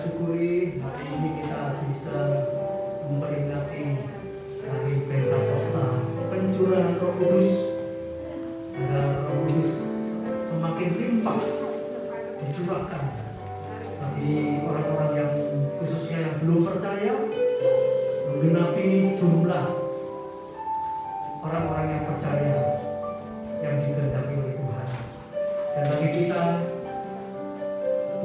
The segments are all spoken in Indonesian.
syukuri hari ini kita bisa memperingati hari Pentakosta, pencurahan Roh Kudus, agar Roh Kudus semakin limpah dicurahkan bagi orang-orang yang khususnya yang belum percaya, menggenapi jumlah orang-orang yang percaya yang dikehendaki oleh Tuhan. Dan bagi kita,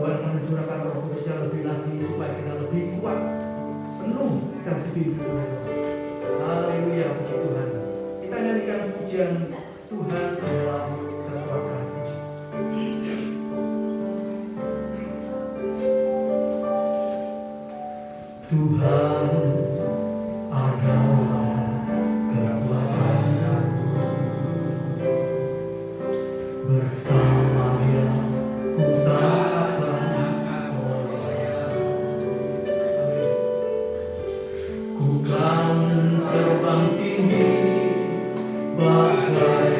Tuhan akan mencurahkan Roh Kudus-Nya lebih lagi supaya kita lebih kuat, penuh dan dibimbing oleh Tuhan. Haleluya, puji Tuhan. Kita nyanyikan pujian Tuhan dalam kekuatan. Tuhan adalah kekuatanku, bersama Dia ku takkan goyah. Ku kan terbang tinggi bagai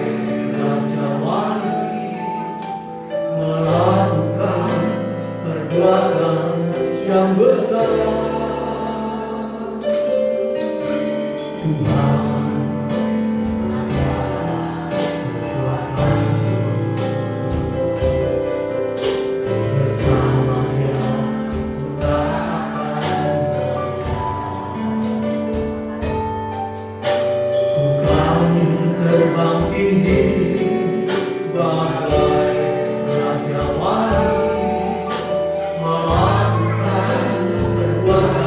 raja wali, melakukan perbuatan yang besar. What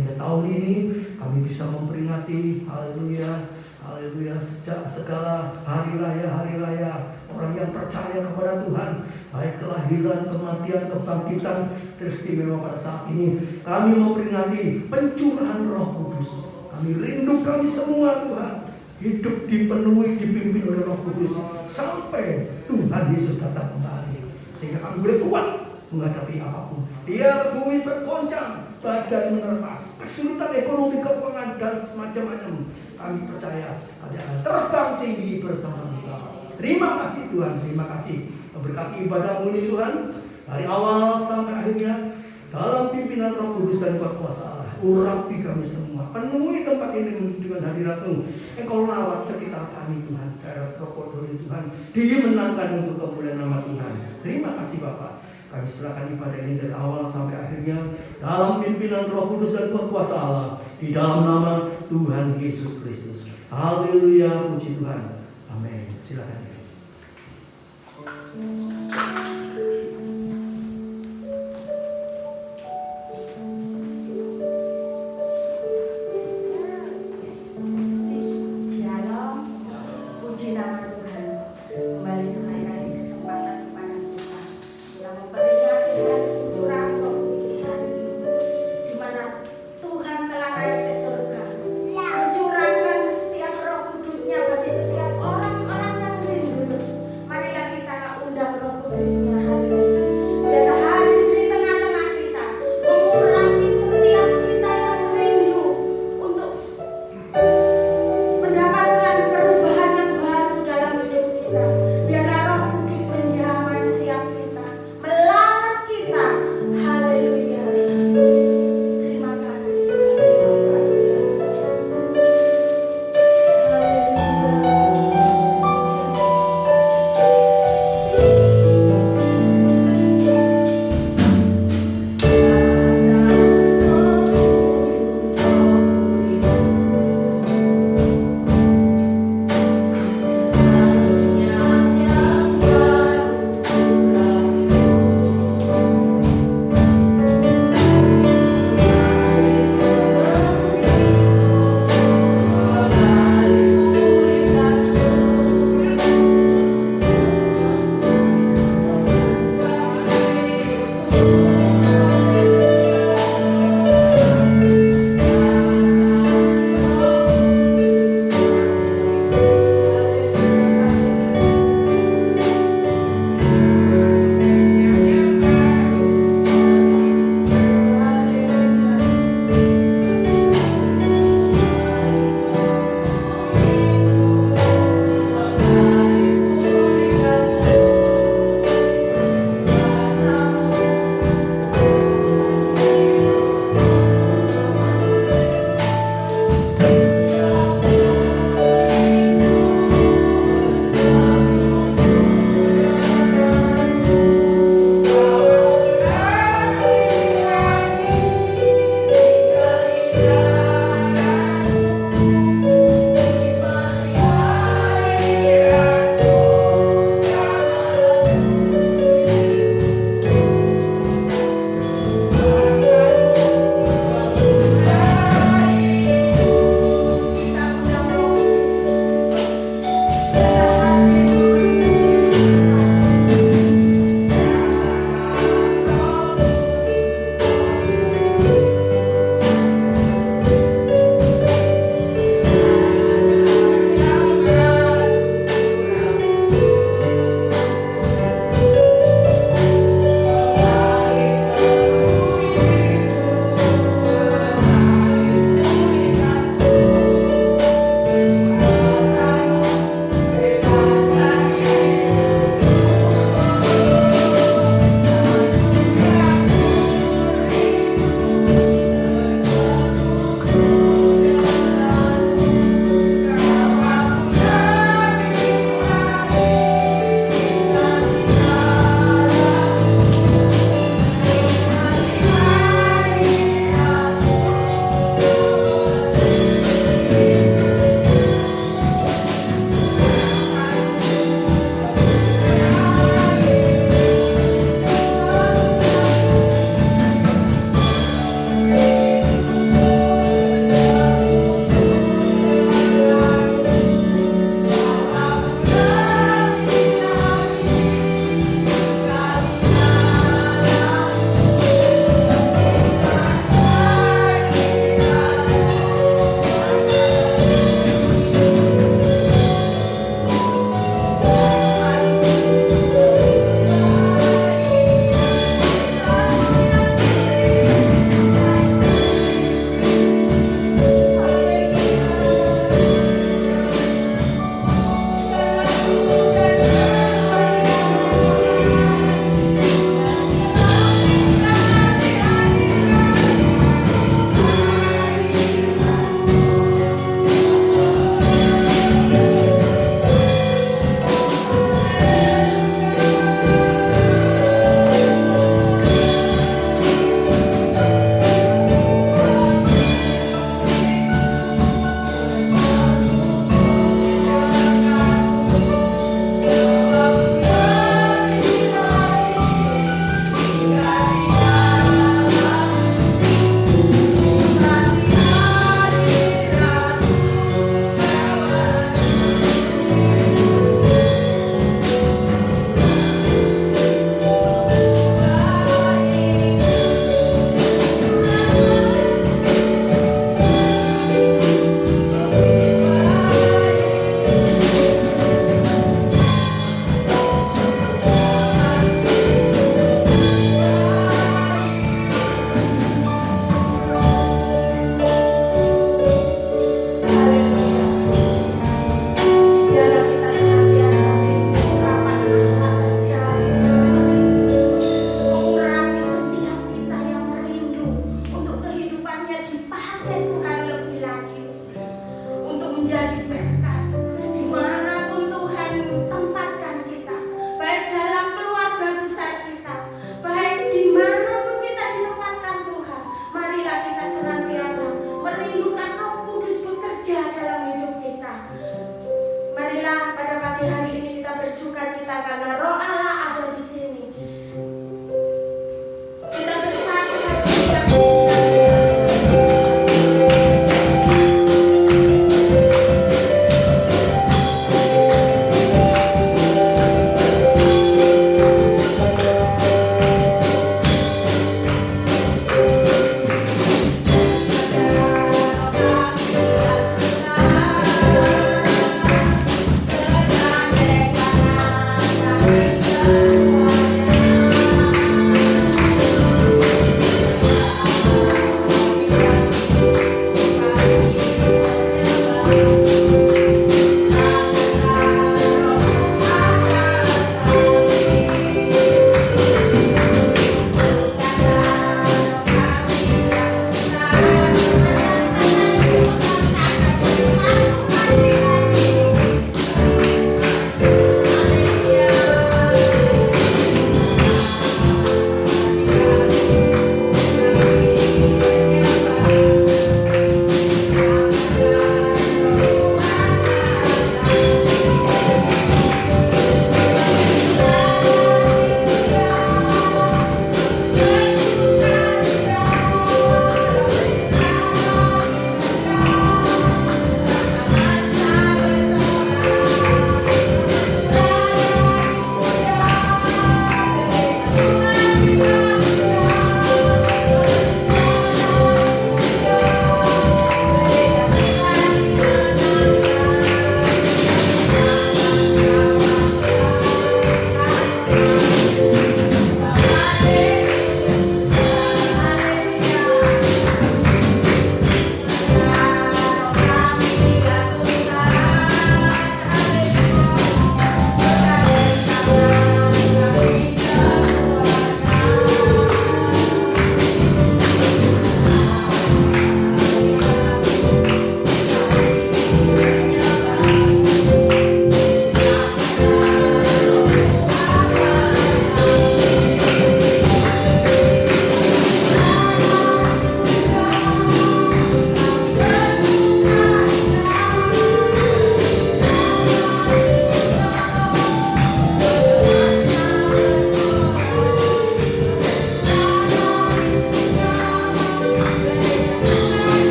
sehingga tahun ini kami bisa memperingati, haleluya, haleluya, sejak segala hari raya orang yang percaya kepada Tuhan, baik kelahiran, kematian, kebangkitan, teristimewa pada saat ini kami memperingati pencurahan Roh Kudus. Kami rindu kami semua Tuhan hidup dipenuhi, dipimpin oleh Roh Kudus sampai Tuhan Yesus datang kembali, sehingga kami boleh kuat menghadapi apapun. Biar bumi bergoncang, badai menerpa, kesulitan ekonomi, keuangan dan semacam-macam, kami percaya ada terbang tinggi bersama kita. Terima kasih Tuhan, terima kasih memberkati ibadahmu ini Tuhan, dari awal sampai akhirnya dalam pimpinan Roh Kudus dan kuasa Allah. Urapi kami semua, penuhi tempat ini dengan hadirat-Mu. Engkau lawat sekitar kami Tuhan, daerah Prokodori Tuhan, dimenangkan untuk kemuliaan nama Tuhan. Terima kasih Bapak. Kami serahkan ibadah ini dari awal sampai akhirnya dalam pimpinan Roh Kudus dan kuasa Allah, di dalam nama Tuhan Yesus Kristus. Haleluya, puji Tuhan. Amin. Silakan. Terus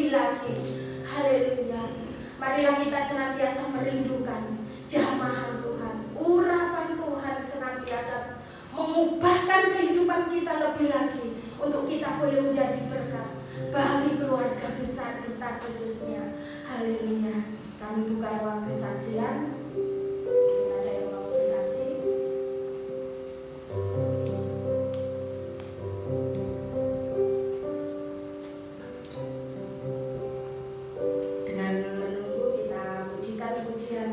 lebih lagi. Haleluya. Marilah kita senantiasa merindukan jamahan Tuhan, urapan Tuhan senantiasa mengubahkan kehidupan kita lebih lagi untuk kita boleh menjadi berkat bagi keluarga besar kita khususnya. Haleluya. Kami buka ruang kesaksian. Ada yang mau bersaksi? Dengan menunggu kita pujikan pujian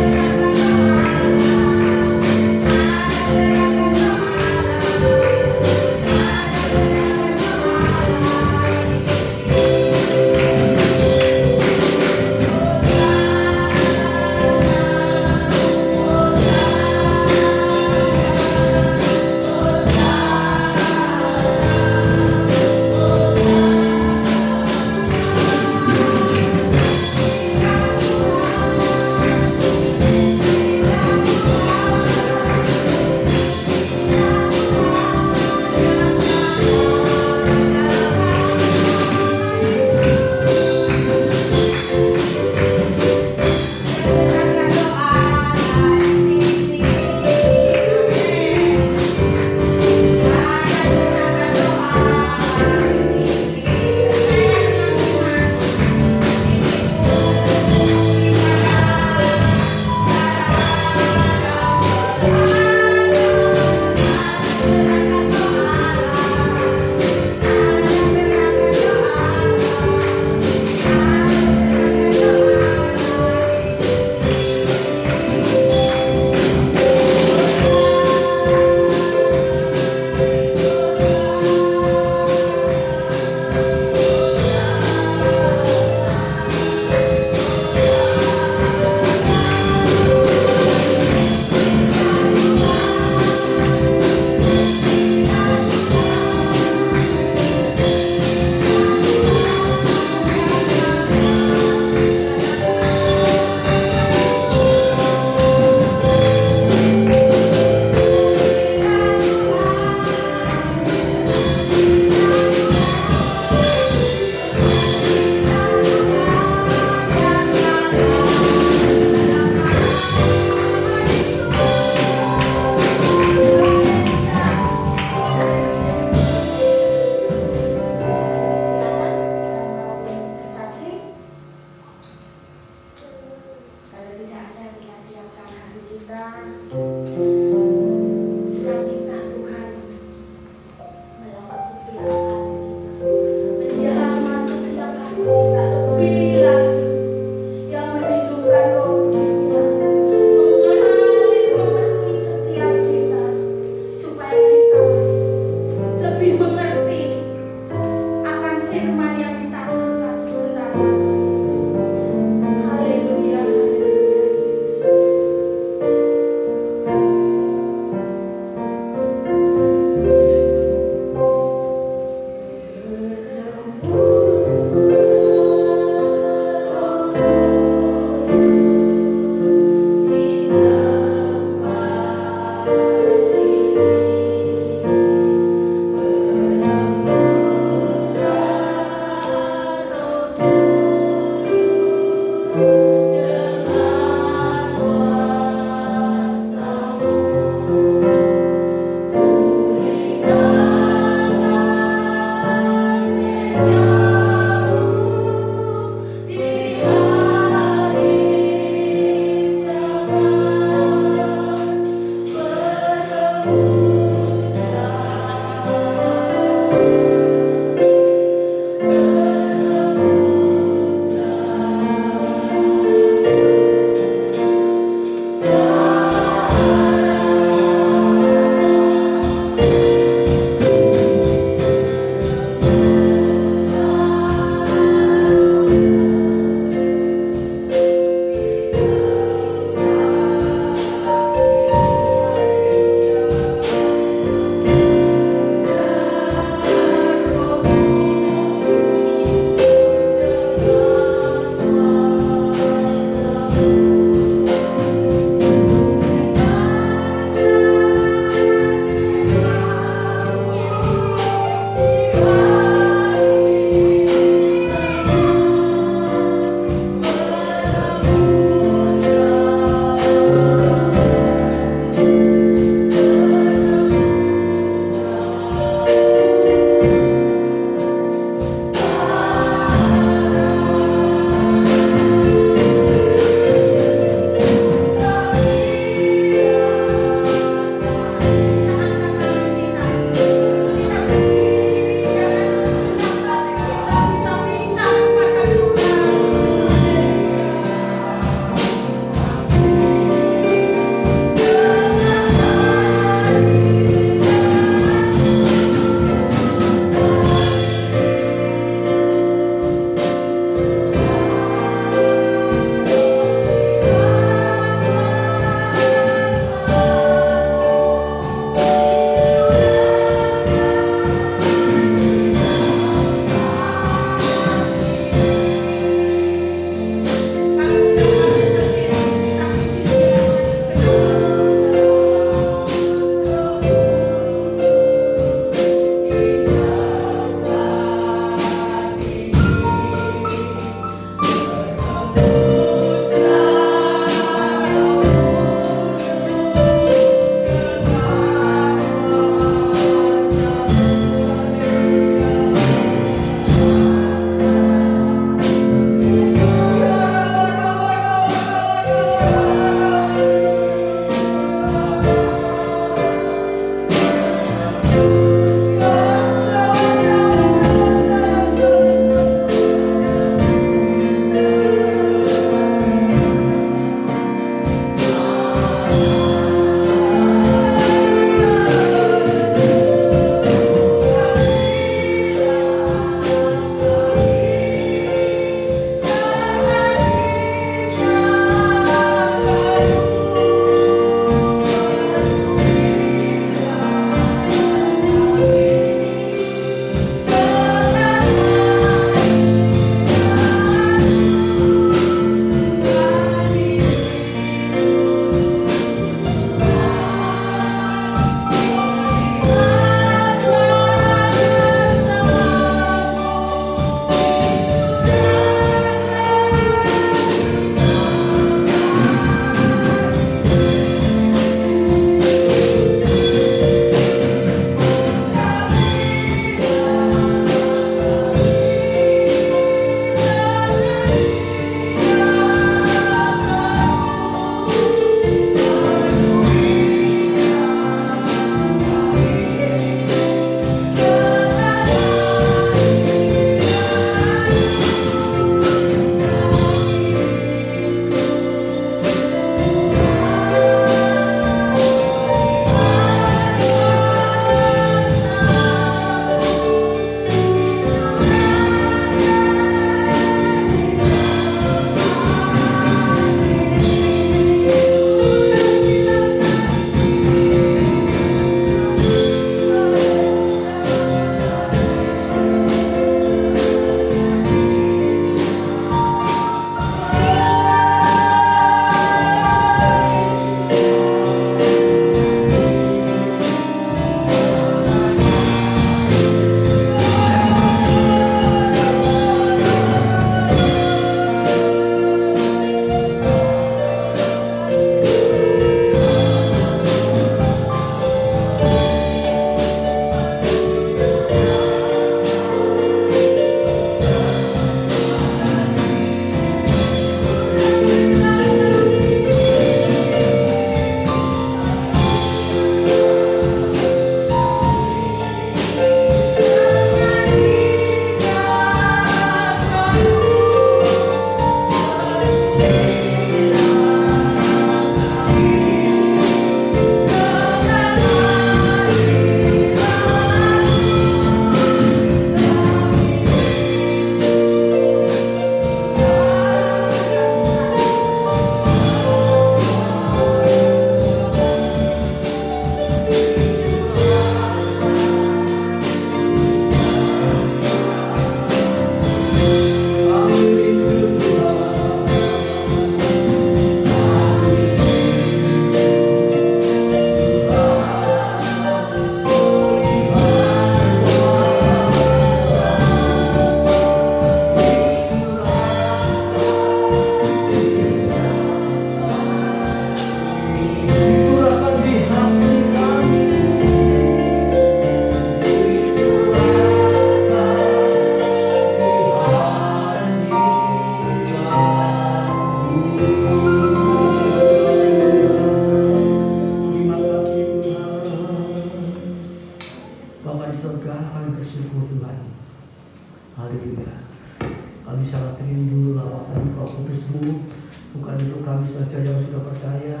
saja yang sudah percaya,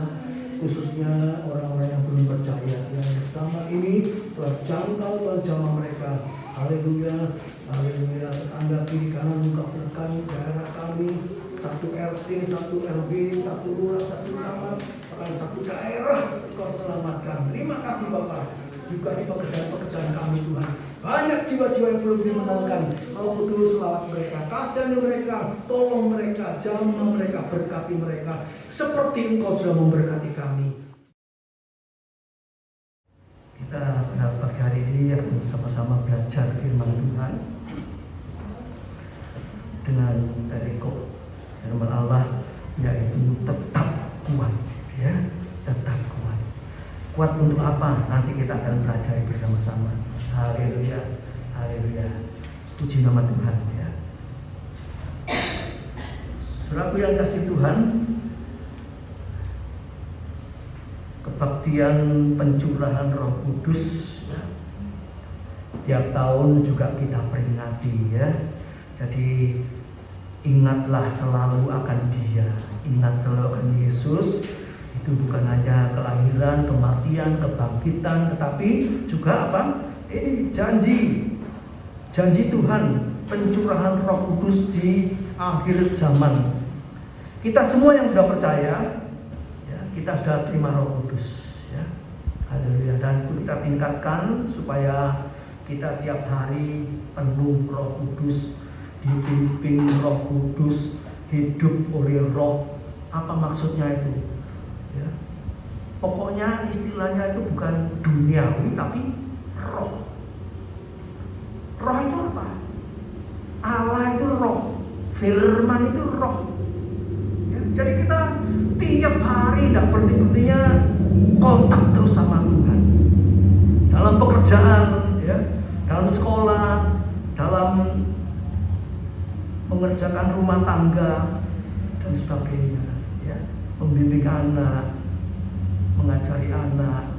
khususnya orang-orang yang belum percaya yang bersama ini telah jangkau jamaah mereka. Haleluya, haleluya. Tetangga kiri kanan buka-bukan daerah kami, satu RT, satu RW, satu lurah, satu camat, satu daerah Kau selamatkan. Terima kasih Bapak. Juga di pekerjaan-pekerjaan kami Tuhan, banyak jiwa-jiwa yang belum dimenangkan. Roh Kudus selawat mereka, kasihani mereka, tolong mereka, jamah mereka, berkati mereka seperti Engkau sudah memberkati kami. Kita pada pagi hari ini akan bersama-sama belajar firman Tuhan dengan perikop firman Allah, yaitu tetap kuat, ya, tetap kuat. Kuat untuk apa? Nanti kita akan belajar bersama-sama. Haleluya, haleluya. Puji nama Tuhan, ya. Saudaraku yang kasih Tuhan, kebaktian pencurahan Roh Kudus, ya, tiap tahun juga kita peringati, ya. Jadi ingatlah selalu akan Dia, ingat selalu akan Yesus. Itu bukan hanya kelahiran, kematian, kebangkitan, tetapi juga apa? Ini janji Tuhan, pencurahan Roh Kudus di akhir zaman. Kita semua yang sudah percaya, ya, kita sudah terima Roh Kudus, ya. Haleluya. Dan itu kita tingkatkan supaya kita tiap hari penuh Roh Kudus, dipimpin Roh Kudus, hidup oleh Roh. Apa maksudnya itu? Ya. Pokoknya istilahnya itu bukan duniawi tapi roh. Roh itu apa? Allah itu roh, firman itu roh, ya. Jadi kita tiap hari tidak berhenti-hentinya kontak terus sama Tuhan. Dalam pekerjaan, ya, dalam sekolah, dalam mengerjakan rumah tangga dan sebagainya, ya. Membimbing anak, mengajari anak,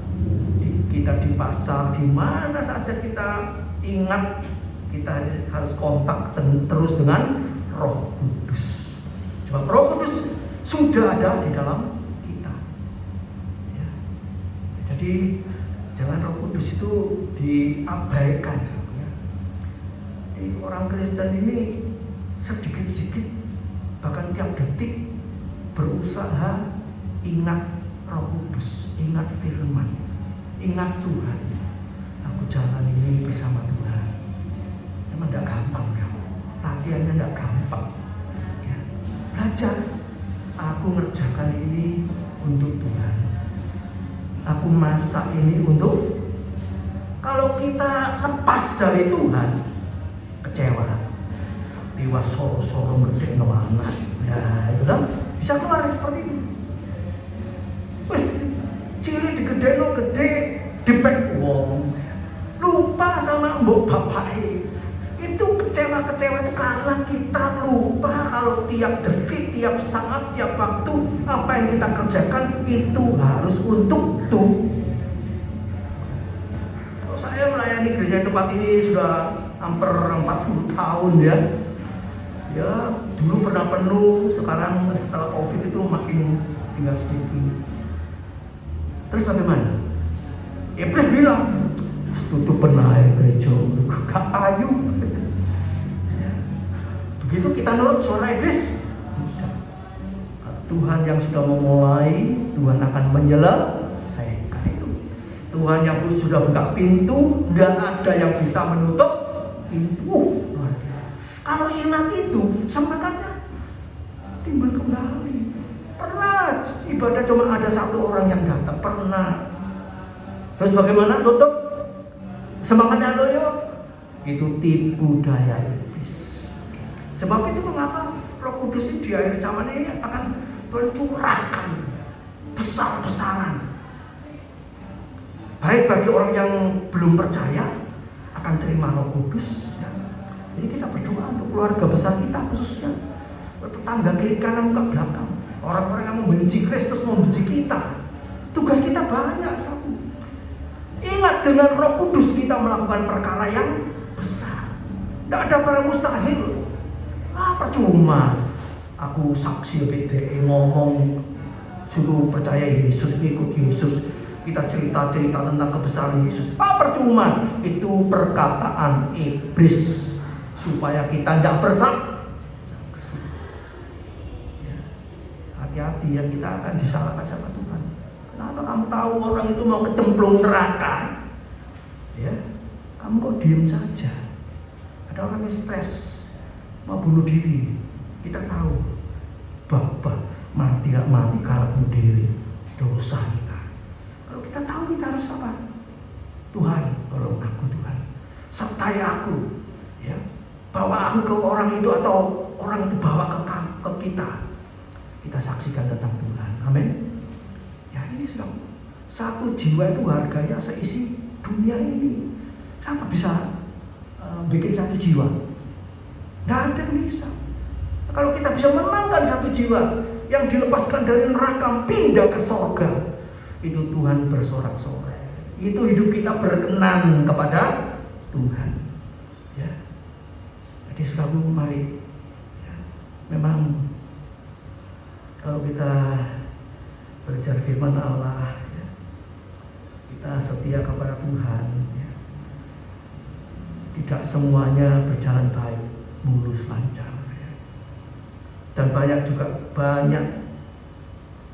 kita di pasar, di mana saja kita ingat kita harus kontak terus dengan Roh Kudus. Sebab Roh Kudus sudah ada di dalam kita, ya. Jadi jangan Roh Kudus itu diabaikan, ya. Jadi orang Kristen ini sedikit-sedikit, bahkan tiap detik berusaha ingat Roh Kudus, ingat firman, ingat Tuhan. Aku jalan ini bersama Tuhan. Memang tidak gampang, kan? Latihannya tidak gampang, ya. Belajar. Aku ngerjakan ini untuk Tuhan. Aku masak ini untuk. Kalau kita lepas dari Tuhan, kecewa. Tiwa soro-soro gede anak, ya itu kan bisa keluar seperti ini. Wes cilik digedeno gede dipek wong, lupa sama mbok bapake. Itu kecewa itu karena kita lupa kalau tiap detik, tiap saat, tiap waktu apa yang kita kerjakan itu harus untuk Tuhan. Kalau saya melayani gereja tempat ini sudah hampir 40 tahun, ya. Ya, dulu pernah penuh, sekarang setelah Covid itu makin tinggal sedikit. Terus bagaimana? Iblis bilang, tutup aja gereja, gak ayu. Ya. Begitu kita nurut suara iblis, Tuhan yang sudah memulai, Tuhan akan menyelesaikan itu. Tuhan yang sudah buka pintu, tidak ada yang bisa menutup pintu. Kalau ingat itu, semangatnya timbul kembali. Pernah ibadah cuma ada satu orang yang datang, pernah. Terus bagaimana tutup semangatnya loyo? Itu tipu daya iblis. Sebab itu mengapa Roh Kudus di akhir zaman ini akan mencurahkan besar-besaran. Baik bagi orang yang belum percaya akan terima Roh Kudus, ya. Jadi kita berdoa untuk keluarga besar kita, khususnya tetangga kiri kanan ke belakang, orang-orang yang membenci Kristus, membenci kita. Tugas kita banyak, ya. Ingat, dengan Roh Kudus kita melakukan perkara yang besar. Tidak ada barang mustahil. Percuma aku saksi BDE ngomong suruh percaya Yesus, ikut Yesus, kita cerita-cerita tentang kebesaran Yesus, percuma. Itu perkataan iblis supaya kita tidak hati-hati ya, kita akan disalahkan sama Tuhan. Kenapa kamu tahu orang itu mau kecemplung neraka? Ya, kamu kok diem saja? Ada orang yang stres, mau bunuh diri. Kita tahu, Bapak mati gak mati kalau bunuh diri, dosa kita. Kalau kita tahu, kita harus apa? Tuhan, tolong aku Tuhan, sertai aku, ya, bawa aku ke orang itu atau orang itu bawa ke kita. Kita saksikan tentang Tuhan. Amin. Ya, ini sudah satu jiwa itu harganya seisi dunia ini. Siapa bisa bikin satu jiwa? Tidak ada yang bisa. Kalau kita bisa menangkan satu jiwa yang dilepaskan dari neraka pindah ke surga, itu Tuhan bersorak-sorai. Itu hidup kita berkenan kepada Tuhan. Ya. Jadi selalu mari. Ya. Memang kalau kita belajar firman Allah, ya, kita setia kepada Tuhan, ya, tidak semuanya berjalan baik, mulus, lancar, ya. Dan banyak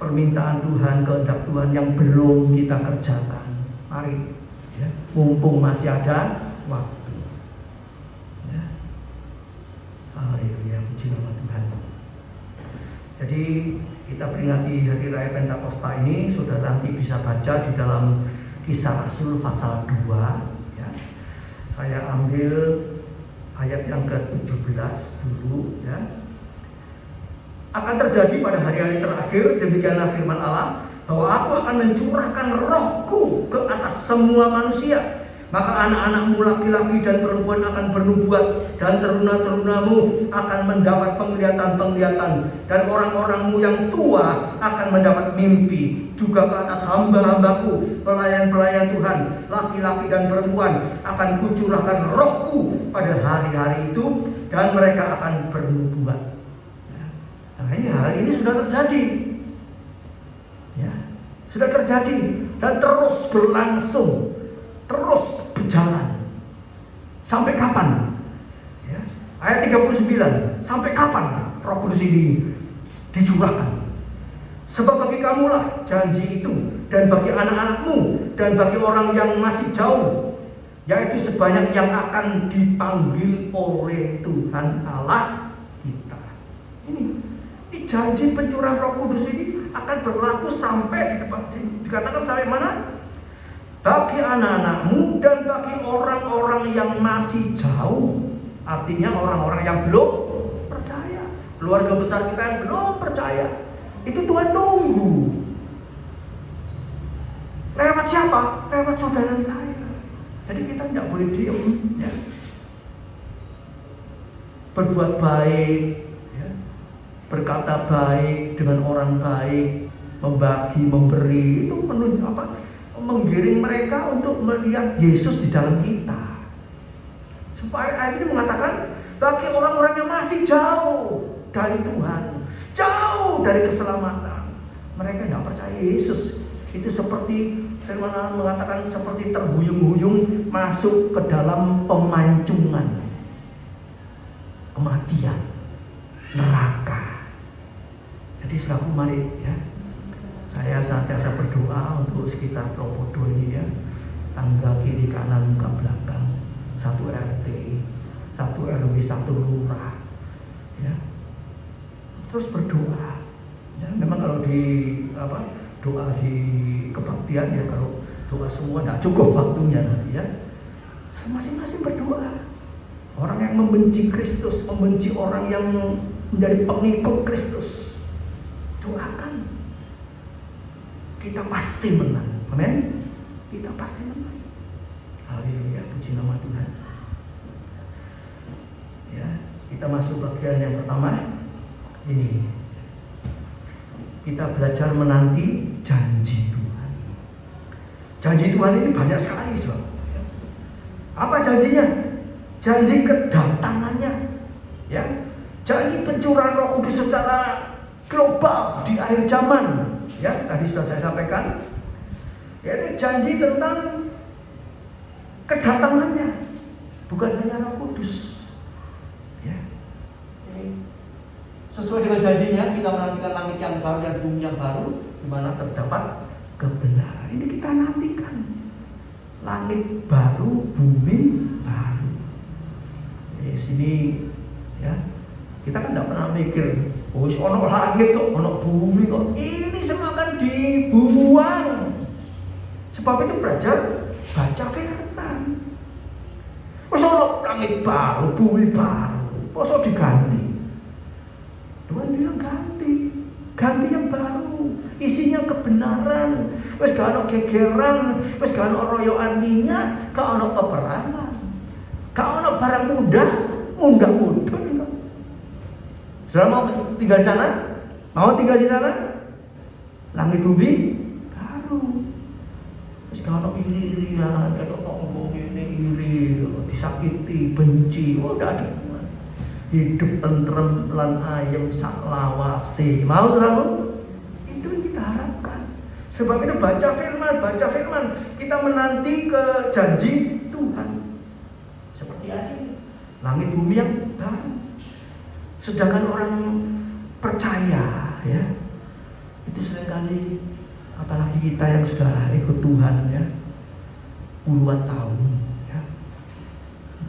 permintaan Tuhan, kehendak Tuhan yang belum kita kerjakan. Mari, ya, mumpung masih ada waktu. Ya. Haleluya, puji nama Tuhan. Jadi kita peringati Hari Raya Pentakosta ini, saudara nanti bisa baca di dalam Kisah Rasul pasal 2, ya. Saya ambil ayat yang ke-17 dulu, ya. Akan terjadi pada hari-hari terakhir, demikianlah firman Allah, bahwa aku akan mencurahkan rohku ke atas semua manusia. Maka anak-anakmu laki-laki dan perempuan akan bernubuat, dan teruna-terunamu akan mendapat penglihatan-penglihatan, dan orang-orangmu yang tua akan mendapat mimpi. Juga ke atas hamba-hambaku, pelayan-pelayan Tuhan, laki-laki dan perempuan, akan kucurahkan rohku pada hari-hari itu, dan mereka akan bernubuat. Nah, ini hal ini sudah terjadi, ya, sudah terjadi dan terus berlangsung, terus berjalan. Sampai kapan? Ya. Ayat 39. Sampai kapan Roh Kudus ini dicurahkan? Sebab bagi kamulah janji itu, dan bagi anak-anakmu, dan bagi orang yang masih jauh, yaitu sebanyak yang akan dipanggil oleh Tuhan Allah kita. Ini janji pencurahan Roh Kudus ini akan berlaku sampai dikatakan sampai mana? Bagi anak-anakmu dan bagi orang-orang yang masih jauh. Artinya orang-orang yang belum percaya, keluarga besar kita yang belum percaya. Itu Tuhan tunggu. Lewat siapa? Lewat saudara saya. Jadi kita tidak boleh diam, ya. Berbuat baik, ya. Berkata baik dengan orang baik, membagi, memberi, itu menunjuk apa? Menggiring mereka untuk melihat Yesus di dalam kita. Supaya ayat ini mengatakan bagi orang-orang yang masih jauh dari Tuhan, jauh dari keselamatan, mereka tidak percaya Yesus. Itu seperti firman Allah mengatakan, seperti terhuyung-huyung masuk ke dalam pemancungan, kematian, neraka. Jadi selalu mari, ya, saya senantiasa berdoa untuk sekitar Probodo ini, ya, tangga kiri kanan ke belakang, 1 RT, 1 RW, 1 lurah, ya. Terus berdoa, ya. Memang kalau di doa di kebaktian, ya, kalau doa semua tidak cukup waktunya nanti, ya. Masing-masing berdoa. Orang yang membenci Kristus, membenci orang yang menjadi pengikut Kristus, doakan. Kita pasti menang. Amin. Kita pasti menang. Haleluya, puji nama Tuhan. Ya, kita masuk bagian yang pertama. Ini kita belajar menanti janji Tuhan. Janji Tuhan ini banyak sekali, Sob. Apa janjinya? Janji kedatangannya, ya. Janji pencurahan Roh Kudus secara global di akhir zaman. ya tadi sudah saya sampaikan, yaitu janji tentang kedatangannya, bukan hanya Roh Kudus. Ya. Sesuai dengan janjinya kita menantikan langit yang baru dan bumi yang baru, di mana terdapat kebenaran. Ini kita nantikan langit baru, bumi baru. Di sini, ya kita kan tidak pernah mikir, oh ono langit kok, ono bumi kok. Ini semua akan dibuang. Sebab itu belajar baca firman. Masa ono langit baru, bumi baru, masa diganti? Tuhan bilang ganti yang baru, isinya kebenaran. Wes gak ono gegeran, wes gak ono royokan minyak, gak ono peperangan, gak ono barang mudah. Sudah mau tinggal di sana? Mau tinggal di sana? Langit bumi baru. Wes gak ono iri-irian, kayak ngomong ini iri, disakiti, benci, udah ada. Hidup tentrem lan ayem sak lawase. Mau saudaraku? Itu yang kita harapkan. Sebab itu baca firman, kita menanti ke janji Tuhan. Seperti ini, langit bumi yang baru. Sedangkan orang percaya, ya, itu seringkali, apalagi kita yang sudah ikut Tuhan, ya, puluhan tahun, ya,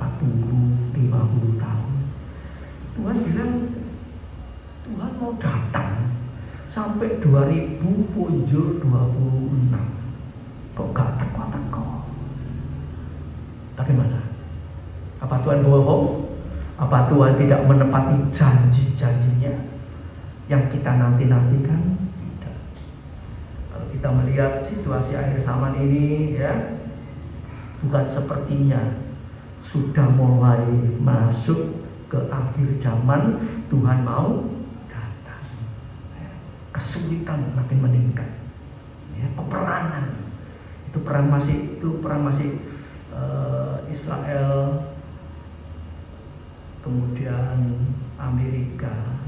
40, 50 tahun. Tuhan bilang Tuhan mau datang sampai 2026. Kok gak teko-teko? Bagaimana? Apa Tuhan bohong? Apa Tuhan tidak menepati janji-janjinya yang kita nanti-nantikan? Tidak. Kalau kita melihat situasi akhir zaman ini, ya, bukan sepertinya sudah mulai masuk ke akhir zaman. Tuhan mau datang, ya. Kesulitan makin meningkat, ya, peperangan itu perang masih Israel, kemudian Amerika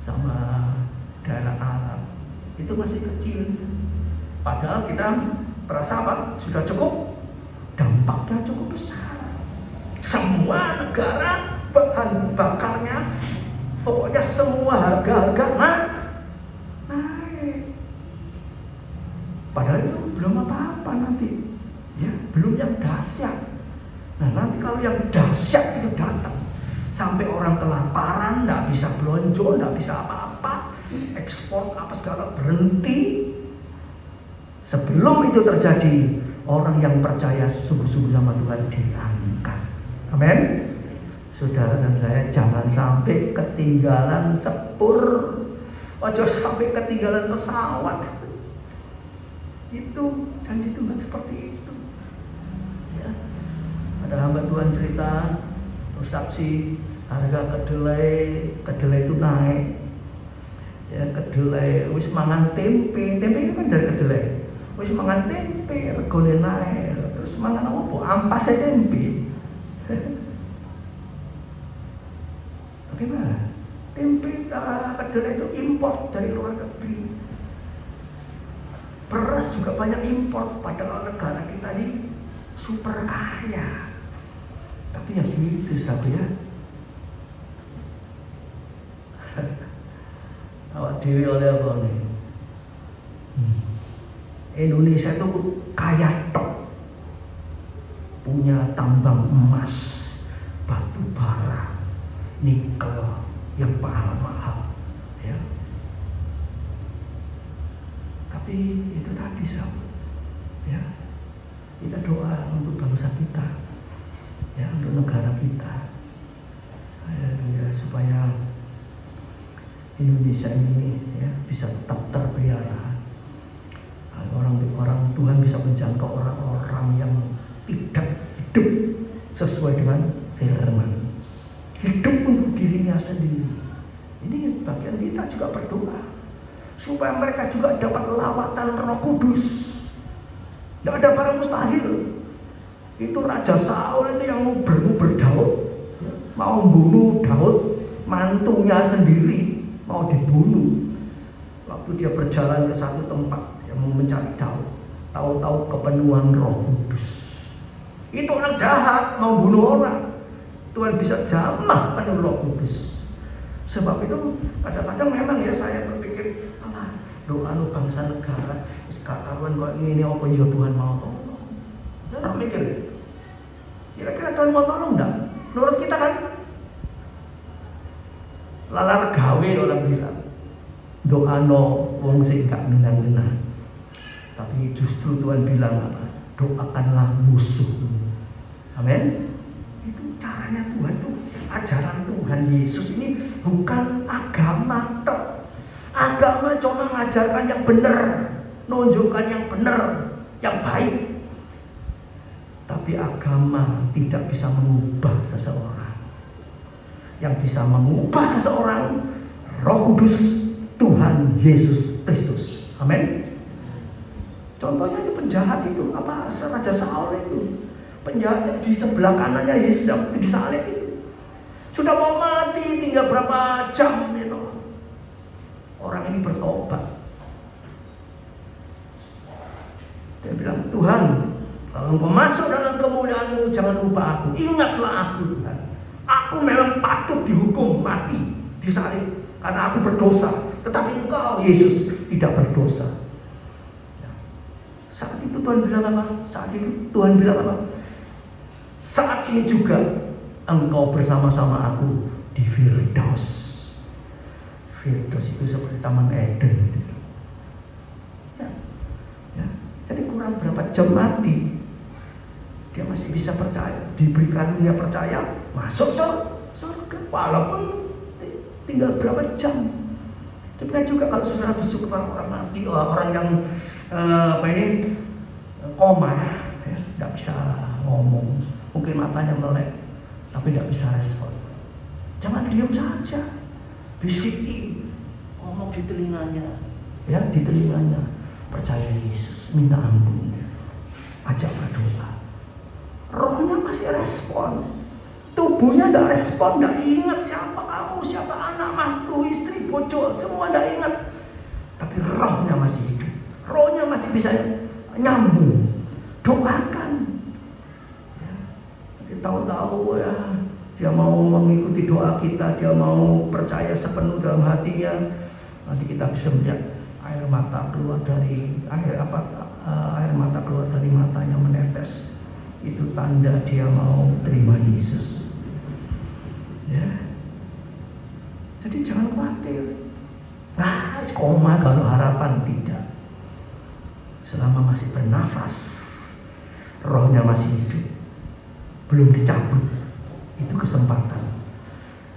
sama daerah Arab itu masih kecil, padahal kita merasa apa? Sudah cukup, dampaknya cukup besar. Semua negara bahan bakarnya, pokoknya semua harga-harga naik. Padahal itu belum apa-apa nanti, ya, belum yang dahsyat. Nah, nanti kalau yang dahsyat itu datang, sampai orang kelaparan, nggak bisa belanja, nggak bisa apa-apa, ekspor apa segala berhenti. Sebelum itu terjadi, orang yang percaya sungguh-sungguh sama Tuhan diangkat. Amin. Saudara dan saya jangan sampai ketinggalan sepur, ojo sampai ketinggalan pesawat. Itu janji Tuhan seperti itu. Ya. Ada hamba Tuhan cerita, bersaksi, harga kedelai itu naik. Ya, kedelai wis mangan tempe itu kan dari kedelai. Wis mangan tempe, regane naik. Terus mangan apa? Ampas tempe. Bagaimana? Tempe kedelai itu impor dari luar negeri. Beras juga banyak impor, padahal negara kita ini super kaya. Tapi yang gitu saudara, ya. Awak dewi oleh apa nih? Indonesia itu kaya tok, punya tambang emas, batu bara, nikel yang mahal-mahal, ya. Tapi itu tadi sahabat, ya, kita doa untuk bangsa kita, ya, untuk negara kita, ya, supaya Indonesia ini, ya, bisa tetap terpelihara. Orang Tuhan bisa menjangkau orang-orang yang tidak hidup sesuai dengan firman, hidup untuk dirinya sendiri. Ini bagian kita juga berdoa supaya mereka juga dapat lawatan Roh Kudus. Tidak ada barang mustahil. Itu Raja Saul ini yang mau berbunuh Daud, mau membunuh Daud, mantunya sendiri mau dibunuh. Waktu dia berjalan ke satu tempat, dia mau mencari tahu-tahu kepenuhan Roh Kudus. Itu orang jahat, mau bunuh orang, Tuhan bisa jamah penuh Roh Kudus. Sebab itu kadang-kadang memang ya saya berpikir, doa bangsa negara karuan kok ini apa ya Tuhan mau tolong. Saya mikir, kira-kira Tuhan mau tolong enggak? Menurut kita kan lalar gawe orang bilang doa no wong sing gak menang-menang. Tapi justru Tuhan bilang apa? Doakanlah musuhmu. Amin. Itu caranya Tuhan tuh, ajaran Tuhan Yesus ini bukan agama tok. Agama cuma mengajarkan yang benar, menunjukkan yang benar, yang baik. Tapi agama tidak bisa mengubah seseorang. Yang bisa mengubah seseorang Roh Kudus Tuhan Yesus Kristus. Amin. Contohnya itu penjahat itu, Raja Saul itu. Penjahat di sebelah kanannya Yesus waktu disalib itu. Sudah mau mati, tinggal berapa jam itu. Orang ini bertobat. Dia bilang, Tuhan, kalau engkau masuk dalam kemuliaan-Mu, jangan lupa aku. Ingatlah aku, Tuhan. Aku memang patut dihukum mati, disalib, karena aku berdosa. Tetapi Engkau, Yesus, tidak berdosa. Saat itu Tuhan bilang apa? Saat ini juga engkau bersama-sama aku di Firdaus. Firdaus itu seperti Taman Eden. Ya. Jadi kurang berapa jam mati, dia masih bisa percaya, diberi karunia percaya, masuk surga, walaupun tinggal berapa jam. Demikian juga kalau saudara besuk orang mati, orang yang koma, ya, tidak bisa ngomong, mungkin matanya melek, tapi tidak bisa respon. Jangan diam saja, bisiki, ngomong di telinganya, ya di telinganya, percaya Yesus, minta ampun, ajak berdoa. Rohnya masih respon, tubuhnya tidak respon, tidak ingat siapa kamu, siapa anak, mantu, istri, bojo, semua tidak ingat. Tapi rohnya masih hidup, rohnya masih bisa nyambung. Doakan. Ya. Tahu-tahu ya, dia mau mengikuti doa kita, dia mau percaya sepenuh dalam hatinya. Nanti kita bisa melihat air mata keluar dari matanya menetes. Itu tanda dia mau terima Yesus. Ya. Jadi jangan khawatir. Koma kalau harapan tidak. Selama masih bernafas, rohnya masih hidup, belum dicabut, itu kesempatan.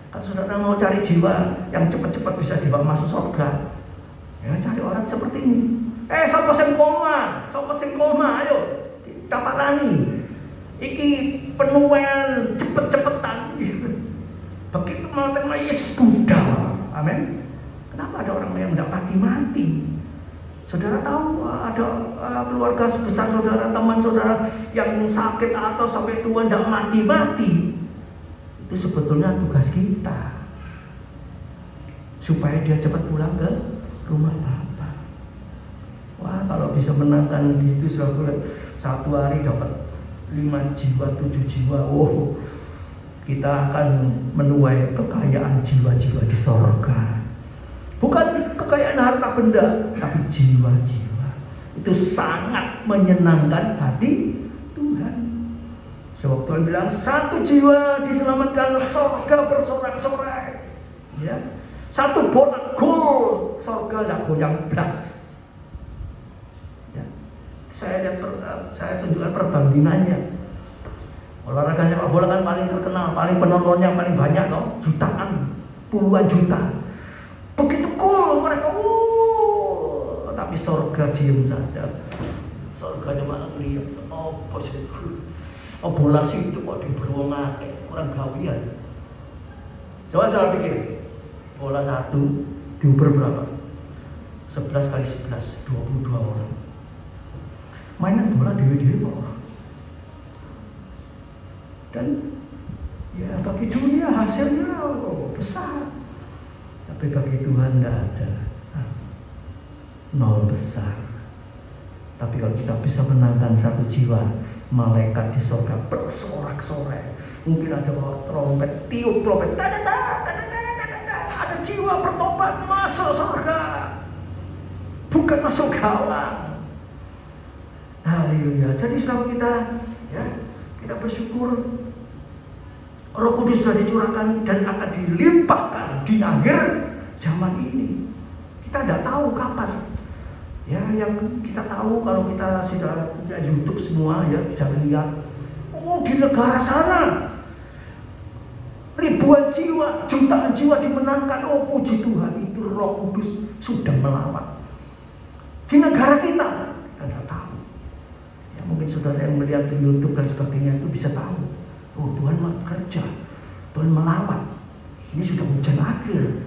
Kalau saudara mau cari jiwa yang cepat-cepat bisa dibawa masuk surga, ya cari orang seperti ini. Sapa sing koma, ayo dapat rani. Iki penuhan cepet-cepetan. Begitu mau terima Yesus budal. Amin. Kenapa ada orang yang tidak mati? Saudara tahu ada keluarga sebesar saudara, teman saudara yang sakit atau sampai tua tidak mati. Itu sebetulnya tugas kita, supaya dia cepat pulang ke rumah Bapa. Wah, kalau bisa menangkan gitu, satu hari dapat 5 jiwa, 7 jiwa. Oh, kita akan menuai kekayaan jiwa-jiwa di sorga. Bukan kekayaan harta benda, tapi jiwa-jiwa. Itu sangat menyenangkan hati Tuhan. Sebab Tuhan bilang, 1 jiwa diselamatkan, sorga bersorak-sorai. Ya, 1 bola gol, sorga tidak goyang belas. Ya. Saya tunjukkan perbandingannya. Olahraga sepak bola kan paling terkenal, paling penontonnya paling banyak loh, jutaan, puluhan juta. Begitu cool mereka, tapi surga diem saja. Surga cuma ngeliat, bola situ kok diberongake, kurang gawian. Coba saya pikir, bola 1 diuber berapa? 11 kali 11, 22 orang. Mainan bola dewe-dewe kok. Dan ya bagi dunia hasilnya besar. Tapi bagi Tuhan tidak ada. nol besar. Tapi kalau kita bisa menangkan satu jiwa, malaikat di surga bersorak-sorai. Mungkin ada bawa trompet, tiup trompet, ada jiwa bertobat masuk surga, bukan masuk gawang. Haleluya. Jadi selalu kita, ya, kita bersyukur Roh Kudus sudah dicurahkan dan akan dilimpahkan di akhir zaman ini. Kita tidak tahu kapan. Ya, yang kita tahu kalau kita sudah punya YouTube semua, ya bisa lihat. Oh, di negara sana ribuan jiwa, jutaan jiwa dimenangkan. Oh, puji Tuhan, itu Roh Kudus sudah melawat. Di negara kita tidak tahu. Ya, mungkin saudara yang melihat di YouTube dan sebagainya itu bisa tahu. Oh, Tuhan bekerja, Tuhan melawat. Ini sudah hujan akhir.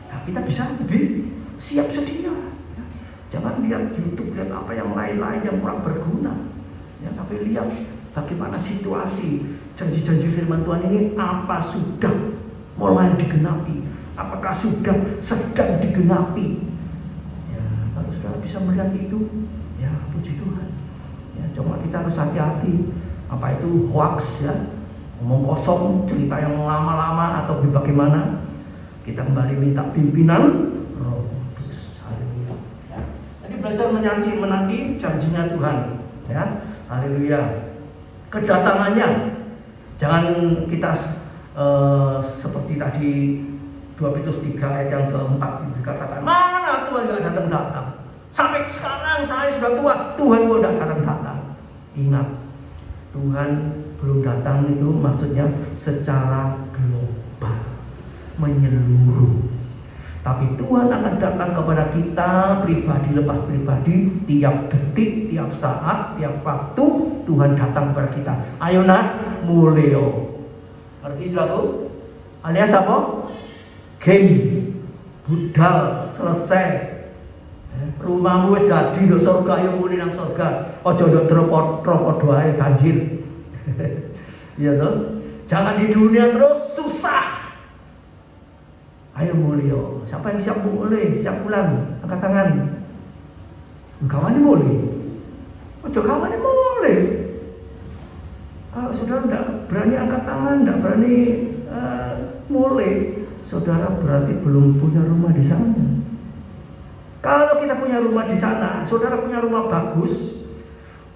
Nah, kita bisa lebih siap sedia. Ya. Jangan lihat YouTube, lihat apa yang lain-lain yang kurang berguna. Ya, tapi lihat bagaimana situasi janji-janji firman Tuhan ini, apa sudah mulai digenapi, apakah sudah sedang digenapi. Ya, kalau saudara bisa melihat itu, ya puji Tuhan. Ya, cuma kita harus hati-hati. Apa itu hoax, ya, omong kosong, cerita yang lama-lama atau bagaimana. Kita kembali minta pimpinan Roh Kudus. Haleluya. Ya. Jadi belajar menanti janjinya Tuhan. Ya, haleluya. Kedatangannya, jangan kita seperti tadi 2 Petrus 3 ayat yang keempat dikatakan, mana Tuhan gak datang-datang. Sampai sekarang saya sudah tua, Tuhan kok gak datang-datang. Ingat, Tuhan belum datang itu maksudnya secara global, menyeluruh. Tapi Tuhan akan datang kepada kita pribadi lepas pribadi, tiap detik, tiap saat, tiap waktu Tuhan datang kepada kita. Ayo nak, muleo. Arti selalu alias apa? Game, budal, selesai. Rumahmu wis dadi ndok surga, ayo muli nang surga. Aja ndok tropo doae banjir. Iya toh? Jangan di dunia terus susah. Ayo mulio. Siapa yang siap mulai? Siap pulang? Angkat tangan. Kawan mulai. Ojo kawan mulai. Kalau saudara tidak berani angkat tangan, tidak berani mulai, saudara berarti belum punya rumah di sana. Kalau kita punya rumah di sana, saudara punya rumah bagus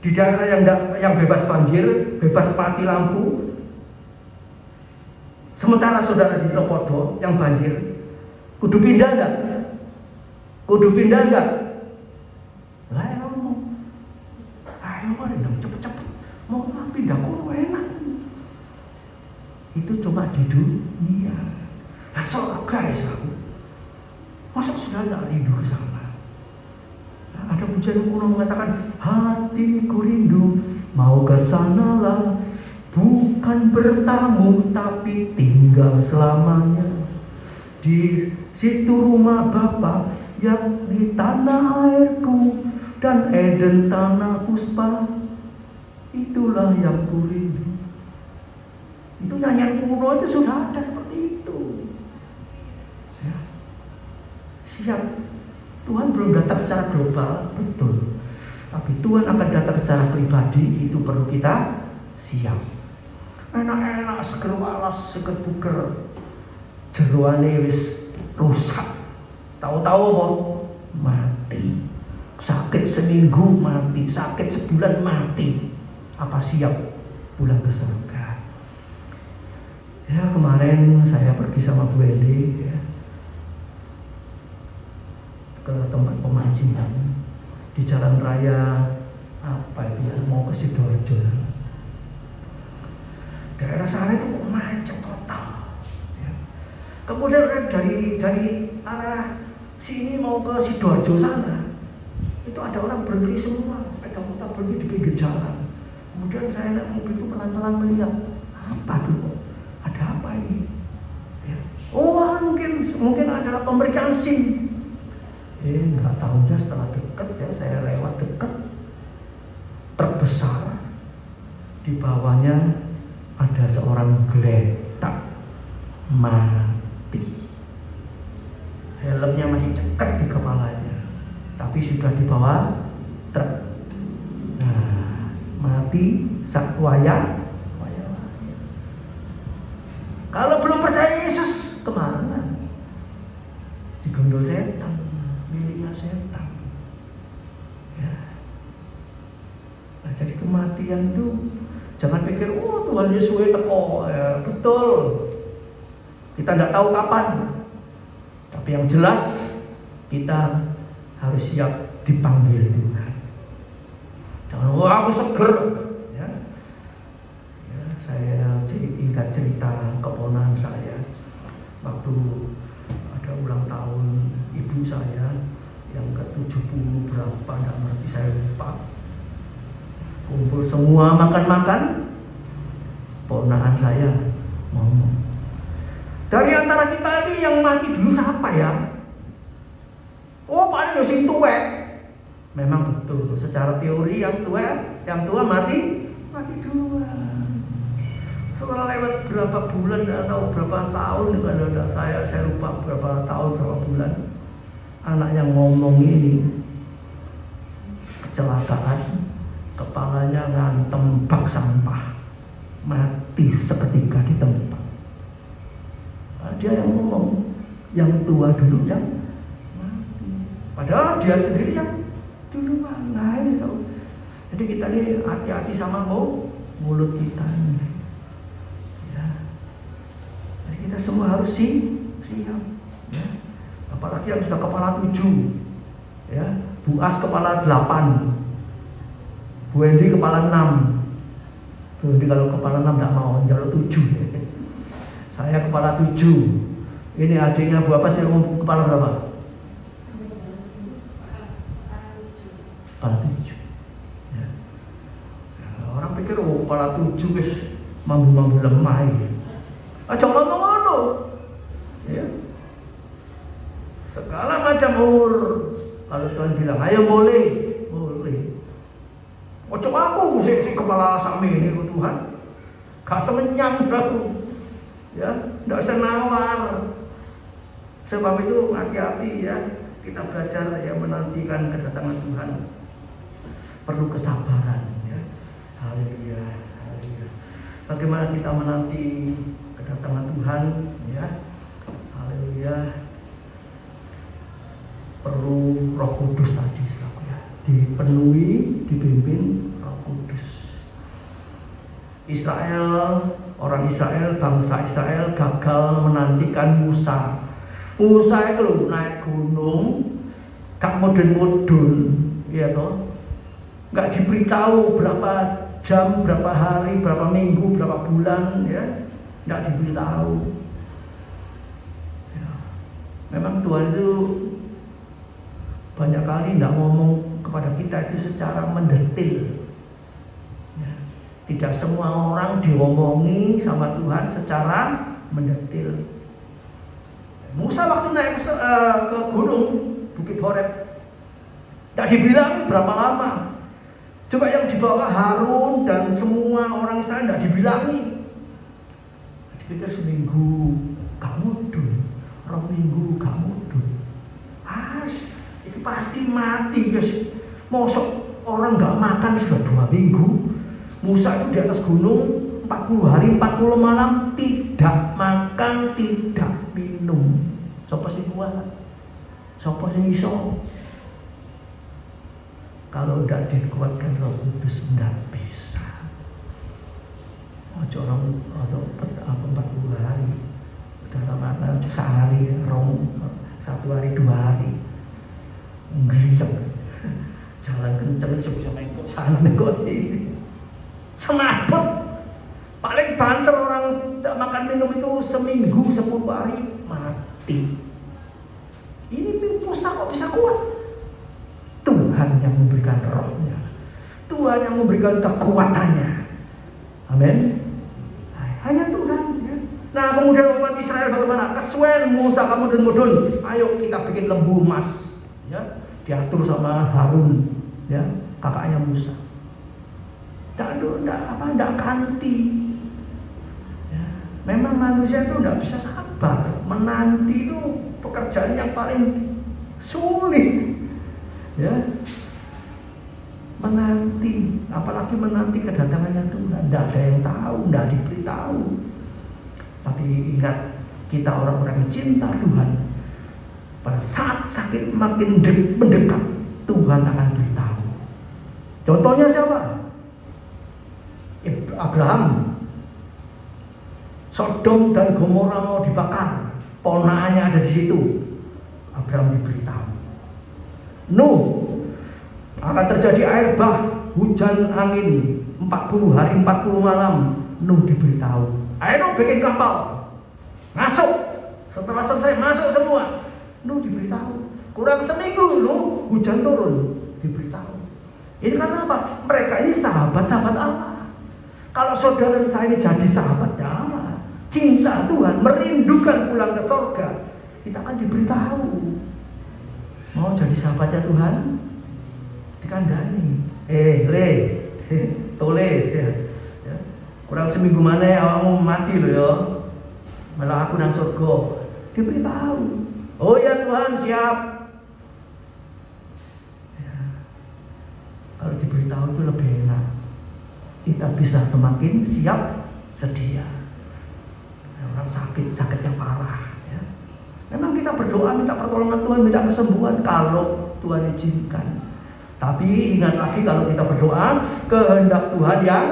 di daerah yang bebas banjir, bebas mati lampu. Sementara saudara di Lopodo yang banjir, kudu pindah enggak? Kudu pindah enggak? Ayo cepet-cepet, mau pindah kok enak. Itu cuma di dunia. Nah, surga Islam. Masa saudara enggak rindu ke sana? Nah, ada pujian kuno mengatakan, hatiku rindu mau ke sanalah, bukan bertamu tapi tinggal selamanya. Di situ rumah Bapa yang di tanah airku dan Eden tanah puspa. Itulah yang ku rindu. Itu nyanyian kuno itu sudah ada seperti itu. Ya. Siap. Tuhan belum datang secara global, betul. Tapi Tuhan akan datang secara pribadi, itu perlu kita siap. Enak-enak seger walas, seger buger, jeroane wis rusak. Tahu-tahu apa? Mati. Sakit seminggu mati, sakit sebulan mati. Apa siap pulang ke surga? Ya, kemarin saya pergi sama Bu Eli, ya, ke tempat pemancingan di jalan raya apa itu ya, mau ke Sidoarjo. Daerah sana itu macet total. Ya. Kemudian dari arah sini mau ke Sidoarjo sana, itu ada orang berhenti semua, sepeda motor berhenti di pinggir jalan. Kemudian saya naik mobil itu pelan-pelan melihat, apa dulu? Ada apa ini? Ya. Oh, mungkin ada pemeriksaan SIM. Nggak tahunya setelah dekat, ya saya lewat dekat, truk besar, di bawahnya ada seorang geletak mati. Helmnya masih cekat di kepalanya, tapi sudah dibawa truk. Nah, mati sak wayah. Kalau belum percaya Yesus, kemana? Digondol setan, miliknya setan. Ya. Nah, jadi kematian itu jangan pikir, oh Tuhan Yesus teko. Ya, betul. Kita tidak tahu kapan. Tapi yang jelas kita harus siap dipanggil Tuhan. Jangan, wah aku seger. Ya. Ya, saya ingat cerita keponakan saya waktu ada ulang tahun ibu saya yang ke-70 berapa, tidak ngerti, saya lupa. Kumpul semua makan-makan, ponakan saya ngomong, dari antara kita ini yang mati dulu siapa ya? Oh paling sing tuwek. Memang betul, secara teori yang tua mati duluan. Setelah lewat berapa bulan atau berapa tahun, ada saya lupa berapa tahun berapa bulan, anak yang ngomong ini kecelakaan, kepalanya ngantem bak sampah, mati seketika di tempat. Nah, dia yang ngomong, yang tua dulu yang mati, padahal dia sendiri yang duluan. Nah ini tahu. Jadi kita ini hati-hati sama mulut kita ini. Kita semua harus siap, ya. Apalagi yang sudah kepala 7, ya. Bu As kepala 8, Bu Endi kepala 6. Bu Endi kalau kepala 6 tidak mau, jalur 7. Saya kepala 7. Ini adiknya Bu apa sih, kepala berapa? Kepala 7. Ya. Ya, orang pikir kepala 7 guys mampu lemah ya. Jangan ngono, ya. Segala macam umur, kalau Tuhan bilang, ayo boleh. Ojo aku si kepala sami ini Tuhan, kata menyang aku, ya, tidak usah nawar. Sebab itu hati-hati ya, kita belajar ya menantikan kedatangan Tuhan, perlu kesabaran, ya. Haleluya, haleluya. Bagaimana kita menanti kedatangan Tuhan, ya, haleluya, perlu Roh Kudus tadi, ya, dipenuhi, dipimpin Roh Kudus. Orang Israel, bangsa Israel gagal menantikan Musa. Musa itu loh naik gunung, gak mudun-mudun, ya toh, gak diberitahu berapa jam, berapa hari, berapa minggu, berapa bulan, ya. Tidak diberitahu. Ya. Memang Tuhan itu banyak kali tidak ngomong kepada kita itu secara mendetil. Ya. Tidak semua orang diomongi sama Tuhan secara mendetil. Musa waktu naik ke gunung Bukit Horeb, tidak dibilang berapa lama. Coba yang dibawa Harun dan semua orang Israel tidak dibilangi. Kita seminggu kamu dun, rong minggu kamu dun. Itu pasti mati guys. Mosok orang nggak makan sudah 2 minggu. Musa itu di atas gunung 40 hari 40 malam tidak makan, tidak minum. Sopo sing kuat? Sopo sing iso? Kalau tidak dikuatkan Roh Kudus tidak bisa. Orang atau 40 hari, udah makan sehari, 1 hari 2 hari, ngerincang, jalan kenceng bisa mengikut sana mengikut sini, semaput. Paling banter orang tidak makan minum itu seminggu 10 hari mati. Ini Musa kok bisa kuat? Tuhan yang memberikan rohnya, Tuhan yang memberikan kekuatannya. Amin. Hanya Tuhan, ya. Nah kemudian umat Israel bagaimana? Kesuwen Musa kamu dan mudun, ayo kita bikin lembu emas, ya, diatur sama Harun, ya, kakaknya Musa. Tidak kanti, ya. Memang manusia itu tidak bisa sabar, menanti itu pekerjaan yang paling sulit, ya, menanti, apalagi menanti kedatangannya Tuhan. Tidak ada yang tahu, tidak diberitahu. Tapi ingat, kita orang-orang yang cinta Tuhan, pada saat sakit makin mendekat, Tuhan akan beritahu. Contohnya siapa? Abraham. Sodom dan Gomora mau dibakar, ponakannya ada di situ. Abraham diberitahu. Nuh, akan terjadi air bah, hujan angin 40 hari 40 malam. Nuh diberitahu. Ayo bikin kapal, masuk. Setelah selesai masuk semua, Nuh diberitahu. Kurang seminggu Nuh hujan turun, diberitahu. Ini karena apa? Mereka ini sahabat-sahabat Allah. Kalau saudara saya ini jadi sahabatnya, cinta Tuhan, merindukan pulang ke surga, kita akan diberitahu. Mau jadi sahabatnya Tuhan, dikandani. Tole, ya. Kurang seminggu mana ya awakmu mati loh ya, malah aku nang surga, diberitahu. Oh ya Tuhan, siap. Ya. Kalau diberitahu itu lebih enak, kita bisa semakin siap sedia. Orang sakit yang parah, ya. Memang kita berdoa minta pertolongan Tuhan, minta kesembuhan kalau Tuhan izinkan. Tapi ingat lagi, kalau kita berdoa kehendak Tuhan yang,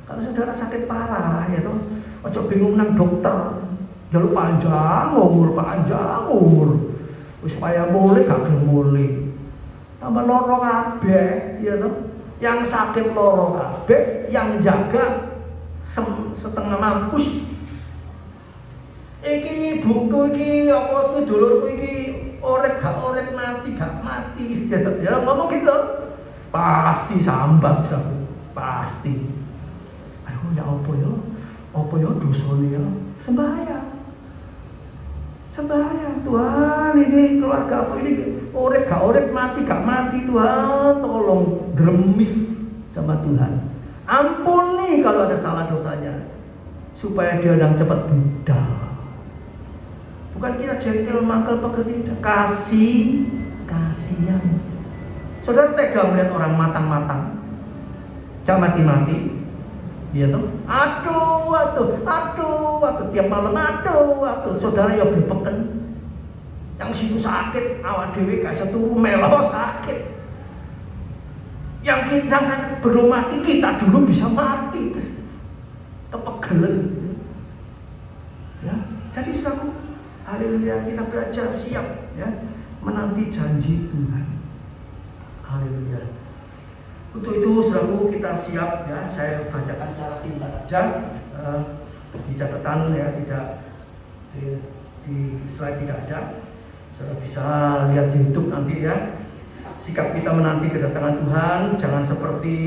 kalau saudara sakit parah, ya toh, ojo bingung nang dokter, jalur panjang umur, supaya boleh gak boleh, tambah loro kabeh, ya toh. Yang sakit loro kabeh, yang jaga setengah mampus. Iki buku iki apa tuh dulurku iki orek gak orek, mati gak mati, ya ngomong gitu pasti sambat aku, pasti. Ayo ya apa ya dosane ya, sembahyang Tuhan, ini keluarga aku ini orek gak orek, mati gak mati, Tuhan tolong gremis sama Tuhan, ampuni kalau ada salah dosanya, supaya dia yang cepat budal. Bukan kita jengkel, mangkel, pekerti, kasihan. Saudara tega melihat orang matang-matang, gak mati-mati, dia tuh, aduh, tiap malam, aduh, saudara ya berpeken, yang situ sakit, awak dewe gak seturu melo sakit, yang kincang sakit belum mati, kita dulu bisa mati, terus kepegelen, ya. Jadi saudara, haleluya, kita belajar siap, ya, menanti janji Tuhan. Haleluya. Untuk itu saudaraku, kita siap, ya. Saya bacakan secara singkat aja, di catatan, ya, tidak di slide tidak ada. Saudara bisa lihat di YouTube nanti, ya. Sikap kita menanti kedatangan Tuhan, jangan seperti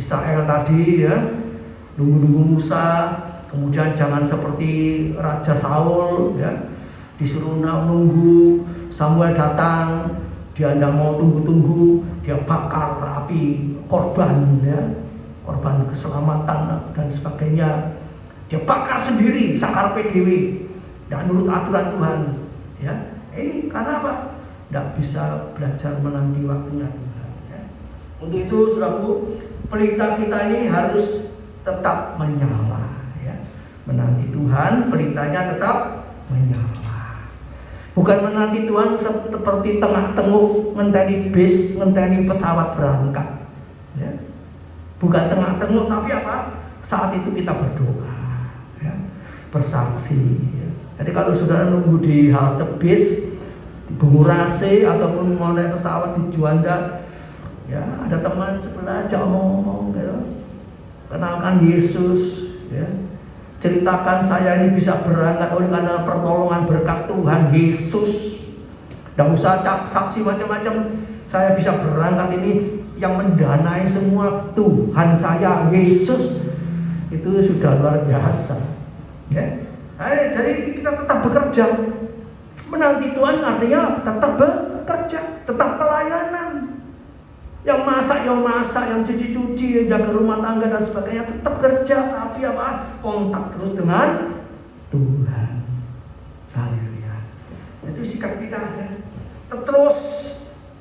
Israel tadi, ya, nunggu-nunggu Musa. Kemudian jangan seperti Raja Saul, ya, disuruh nunggu Samuel datang, dia tidak mau tunggu, dia bakar api korban, ya, korban keselamatan dan sebagainya, dia bakar sendiri, sakar PDW, tidak nurut aturan Tuhan, ya. Ini karena apa? Tidak bisa belajar menanti waktunya Tuhan, ya. Untuk itu saudaraku, pelita kita ini harus tetap menyala, ya. Menanti Tuhan, pelitanya tetap menyala. Bukan menanti Tuhan seperti tengah-tenguk ngenteni bis, ngenteni pesawat berangkat, ya. Bukan tengah-tenguk, tapi apa? Saat itu kita berdoa, ya, bersaksi, ya. Jadi kalau saudara nunggu di halte bis, di Bungurase ataupun mau naik pesawat di Juanda, ya, ada teman sebelah aja ngomong, ya, kenalkan Yesus, ya. Ceritakan saya ini bisa berangkat oleh karena pertolongan berkat Tuhan Yesus. Tidak usah saksi macam-macam. Saya bisa berangkat ini yang mendanai semua Tuhan saya Yesus. Itu sudah luar biasa, ya. Jadi kita tetap bekerja. Menanti Tuhan artinya tetap bekerja, tetap pelayanan. Yang masak, yang cuci-cuci, yang jaga rumah tangga dan sebagainya, tetap kerja, tapi apa? Kontak terus dengan Tuhan. Haleluya. Itu sikap kita, ya. Terus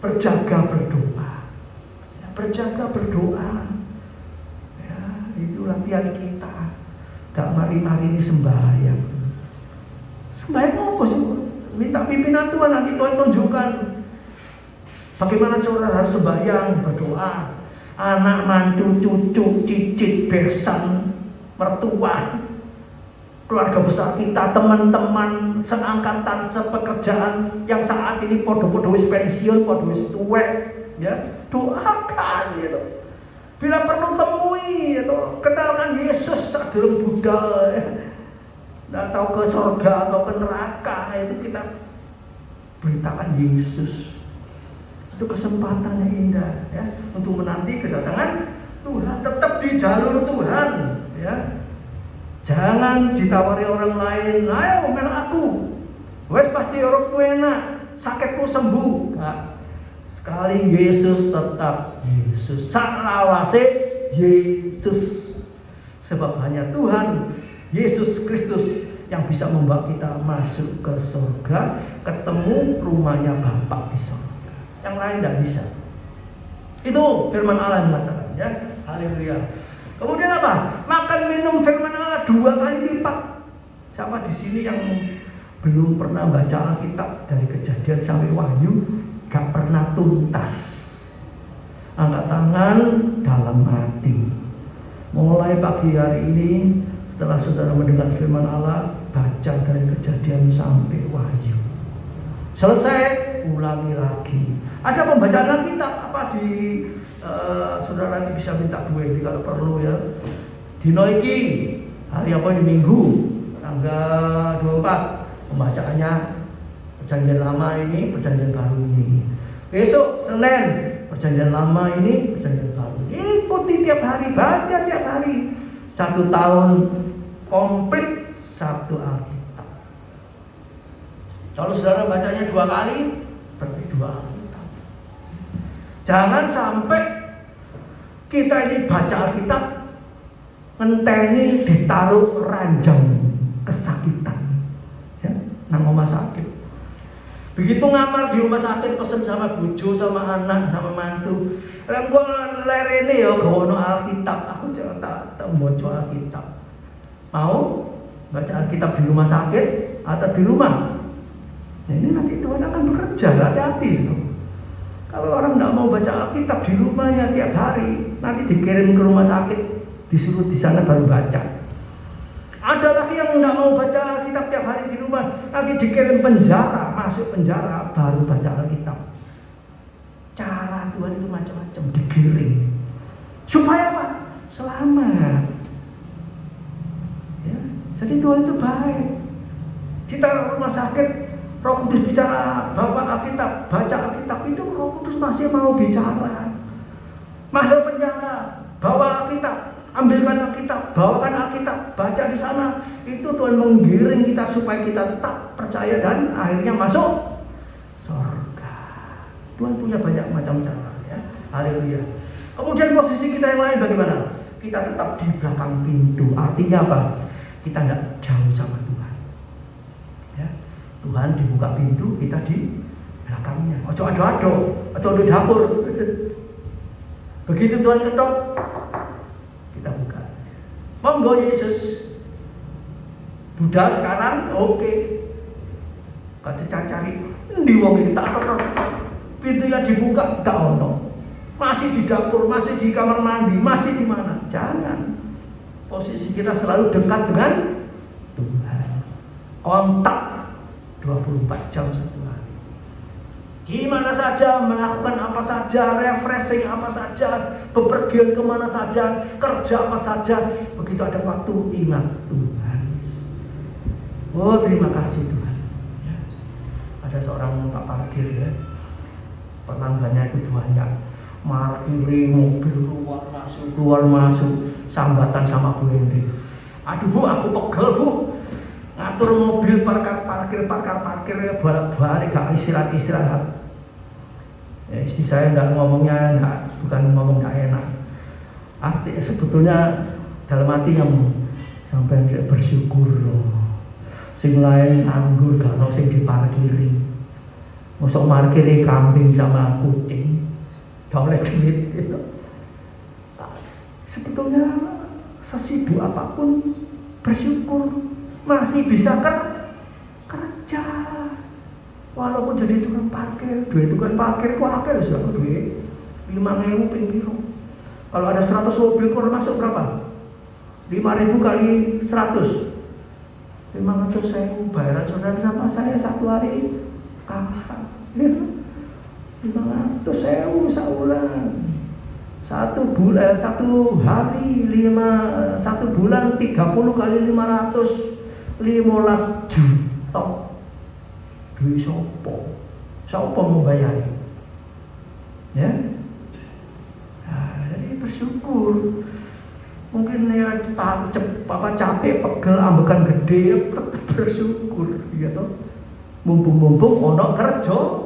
berjaga berdoa. Ya, berjaga berdoa. Ya, itu latihan kita. Gak mari-mari ini sembahyang. Sembahyang apa sih? Minta pimpinan Tuhan, nanti Tuhan tunjukkan bagaimana cara harus sembahyang, berdoa. Anak, mantu, cucu, cicit, besan, mertua, keluarga besar kita, teman-teman seangkatan, sepekerjaan yang saat ini podo-podo wis pensiun, podo wis tuwek, ya, doakan gitu. Bila perlu temui gitu, kenalkan Yesus sadurung budal, ya. Nggak tahu ke surga atau ke neraka, itu kita beritakan Yesus. Itu kesempatan yang indah, ya, untuk menanti kedatangan Tuhan. Tetap di jalur Tuhan, ya. Jangan ditawari orang lain, ayo melu aku, wes pasti orang tua enak, sakitku sembuh. Nah, sekali Yesus tetap Yesus, saklawase Yesus. Sebab hanya Tuhan Yesus Kristus yang bisa membawa kita masuk ke surga, ketemu rumahnya Bapa di surga. Yang lain tidak bisa. Itu firman Allah yang mengatakan, ya. Haleluya. Kemudian apa? Makan minum firman Allah 2 kali lipat. Siapa di sini yang belum pernah baca Alkitab dari Kejadian sampai Wahyu, gak pernah tuntas? Angkat tangan dalam hati. Mulai pagi hari ini, setelah saudara mendengar firman Allah, baca dari Kejadian sampai Wahyu. Selesai, ulangi lagi. Ada pembacaan Alkitab apa di saudara nanti bisa minta Bu Edi kalau perlu, ya. Dino iki hari apa ini, Minggu tanggal 24 pembacaannya Perjanjian Lama ini, Perjanjian Baru ini. Besok Senin Perjanjian Lama ini, Perjanjian Baru. Ikuti tiap hari, baca tiap hari. 1 tahun komplit 1 Alkitab. Kalau saudara bacanya 2 kali, berarti 2 Alkitab. Jangan sampai kita ini baca Alkitab ngenteni ditaruh ranjang kesakitan, ya, nang rumah sakit. Begitu ngamar di rumah sakit, pesen sama bojo, sama anak, sama mantu. Lan gua lerene ya gono Alkitab, aku tak maca Alkitab. Mau baca Alkitab di rumah sakit atau di rumah? Nah, ini nanti Tuhan akan bekerja, hati-hati. Kalau orang tidak mau baca Alkitab di rumahnya tiap hari, nanti dikirim ke rumah sakit, disuruh di sana baru baca. Ada lagi yang tidak mau baca Alkitab tiap hari di rumah, nanti dikirim penjara, masuk penjara, baru baca Alkitab. Cara Tuhan itu macam-macam, digiring. Supaya apa? Selamat. Ya, jadi Tuhan itu baik. Kita rumah sakit, Roh Kudus bicara, bawa Alkitab, baca Alkitab, itu Roh Kudus masih mau bicara. Masuk penjara, bawa Alkitab, ambilkan Alkitab, bawakan Alkitab, baca di sana. Itu Tuhan menggiring kita supaya kita tetap percaya dan akhirnya masuk surga. Tuhan punya banyak macam cara, ya. Haleluya. Kemudian posisi kita yang lain bagaimana? Kita tetap di belakang pintu. Artinya apa? Kita tidak jauh sama Tuhan. Ya. Tuhan dibuka pintu, kita di belakangnya. Ojo ado-ado, ojo di dapur. Begitu Tuhan ketok, kita buka. Monggo Yesus. Budal sekarang, oke. Kata cari, di wong iki tak ketok. Pintunya dibuka, tak ono. Masih di dapur, masih di kamar mandi, masih di mana? Jangan. Posisi kita selalu dekat dengan Tuhan. Kontak 24 jam satu hari. Gimana saja, melakukan apa saja, refreshing apa saja, bepergian kemana saja, kerja apa saja. Begitu ada waktu, ingat Tuhan. Oh, terima kasih Tuhan. Ya. Ada seorang pak parkir, ya. Pelanggannya itu banyak. Parkir mobil keluar masuk, sambatan sama Bu Hendy. Aduh Bu, aku pegel Bu. Ngatur mobil parkir ya, bolak-balik gak istirahat. Ya, istri saya enggak ngomongnya, bukan ngomong gak enak. Artinya sebetulnya dalam hati yang sampai bersyukur loh. Sing lain anggur gak ono sing diparkiri. Masuk markir kambing sama kucing, gak oleh duit gitu. Sebetulnya sesibuk apapun bersyukur masih bisa kerja. Walaupun jadi tukang parkir, duit tukang parkir kok akeh lho sak duit 5.000 ping piro. Kalau ada 100 mobil keluar masuk berapa? 5.000 kali 100. 500.000 bayaran saudara sama saya satu hari kalah. 500.000 saulan. Satu hari 1 bulan 30 kali 500 15 juta. Duit sopo mau bayar? Ya, nah, jadi bersyukur. Mungkin ya capek, pegel, ambekan gede, bersyukur, gitu. Mumpung ono kerja.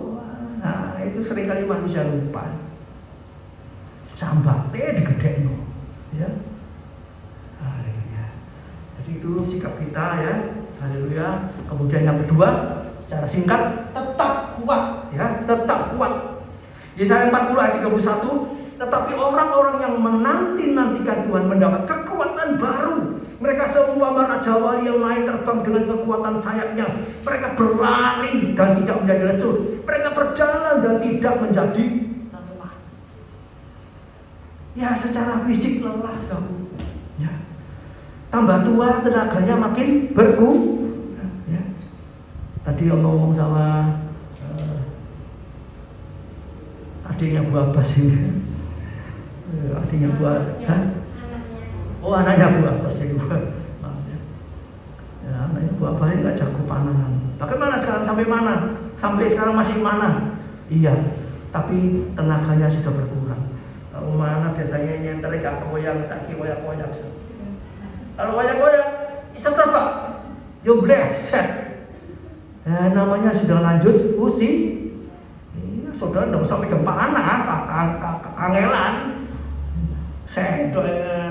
Nah, itu seringkali manusia lupa. Sambate digedekno, ya. Haleluya. Jadi itu sikap kita ya. Haleluya. Kemudian yang kedua, secara singkat, tetap kuat, ya, tetap kuat. Yesaya 40 ayat 31, tetapi orang-orang yang menanti-nantikan Tuhan mendapat kekuatan baru. Mereka seumpama raja wali yang naik terbang dengan kekuatan sayapnya. Mereka berlari dan tidak menjadi lesu. Mereka berjalan dan tidak menjadi lelah. Ya, secara fisik lelah kamu. Ya. Tambah tua tenaganya makin berkurang. Tadi ngomong sama adiknya Bu Abbas ini. Adiknya Bu Abbas. Oh, anaknya Bu Abbas ini. Ya, anaknya Bu Abbas ini gak jago panahan. Bagaimana sekarang, sampai mana? Sampai sekarang masih mana? Iya, tapi tenaganya sudah berkurang. Kalau mana biasanya nyentel gak koyak, sakit koyak-koyak. Kalau koyak-koyak, bisa terbang. Yo bleset. Nah, namanya sudah lanjut usia. Iya, saudara tidak usah pegang panah, kangelan. Saya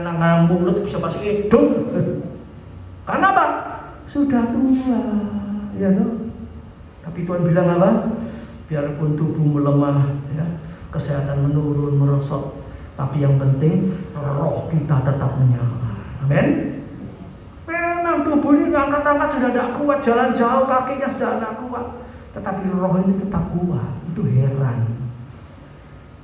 nang mulut bisa masuk hidung. Karena apa? Sudah tua, ya no? Tapi Tuhan bilang apa? Biarpun tubuh melemah, ya, kesehatan menurun, merosot, tapi yang penting roh kita tetap menyala. Amin. Memang tubuh ini angkat-angkat sudah tidak kuat, jalan jauh kakinya sudah tidak kuat, tetapi roh ini tetap kuat. Itu heran.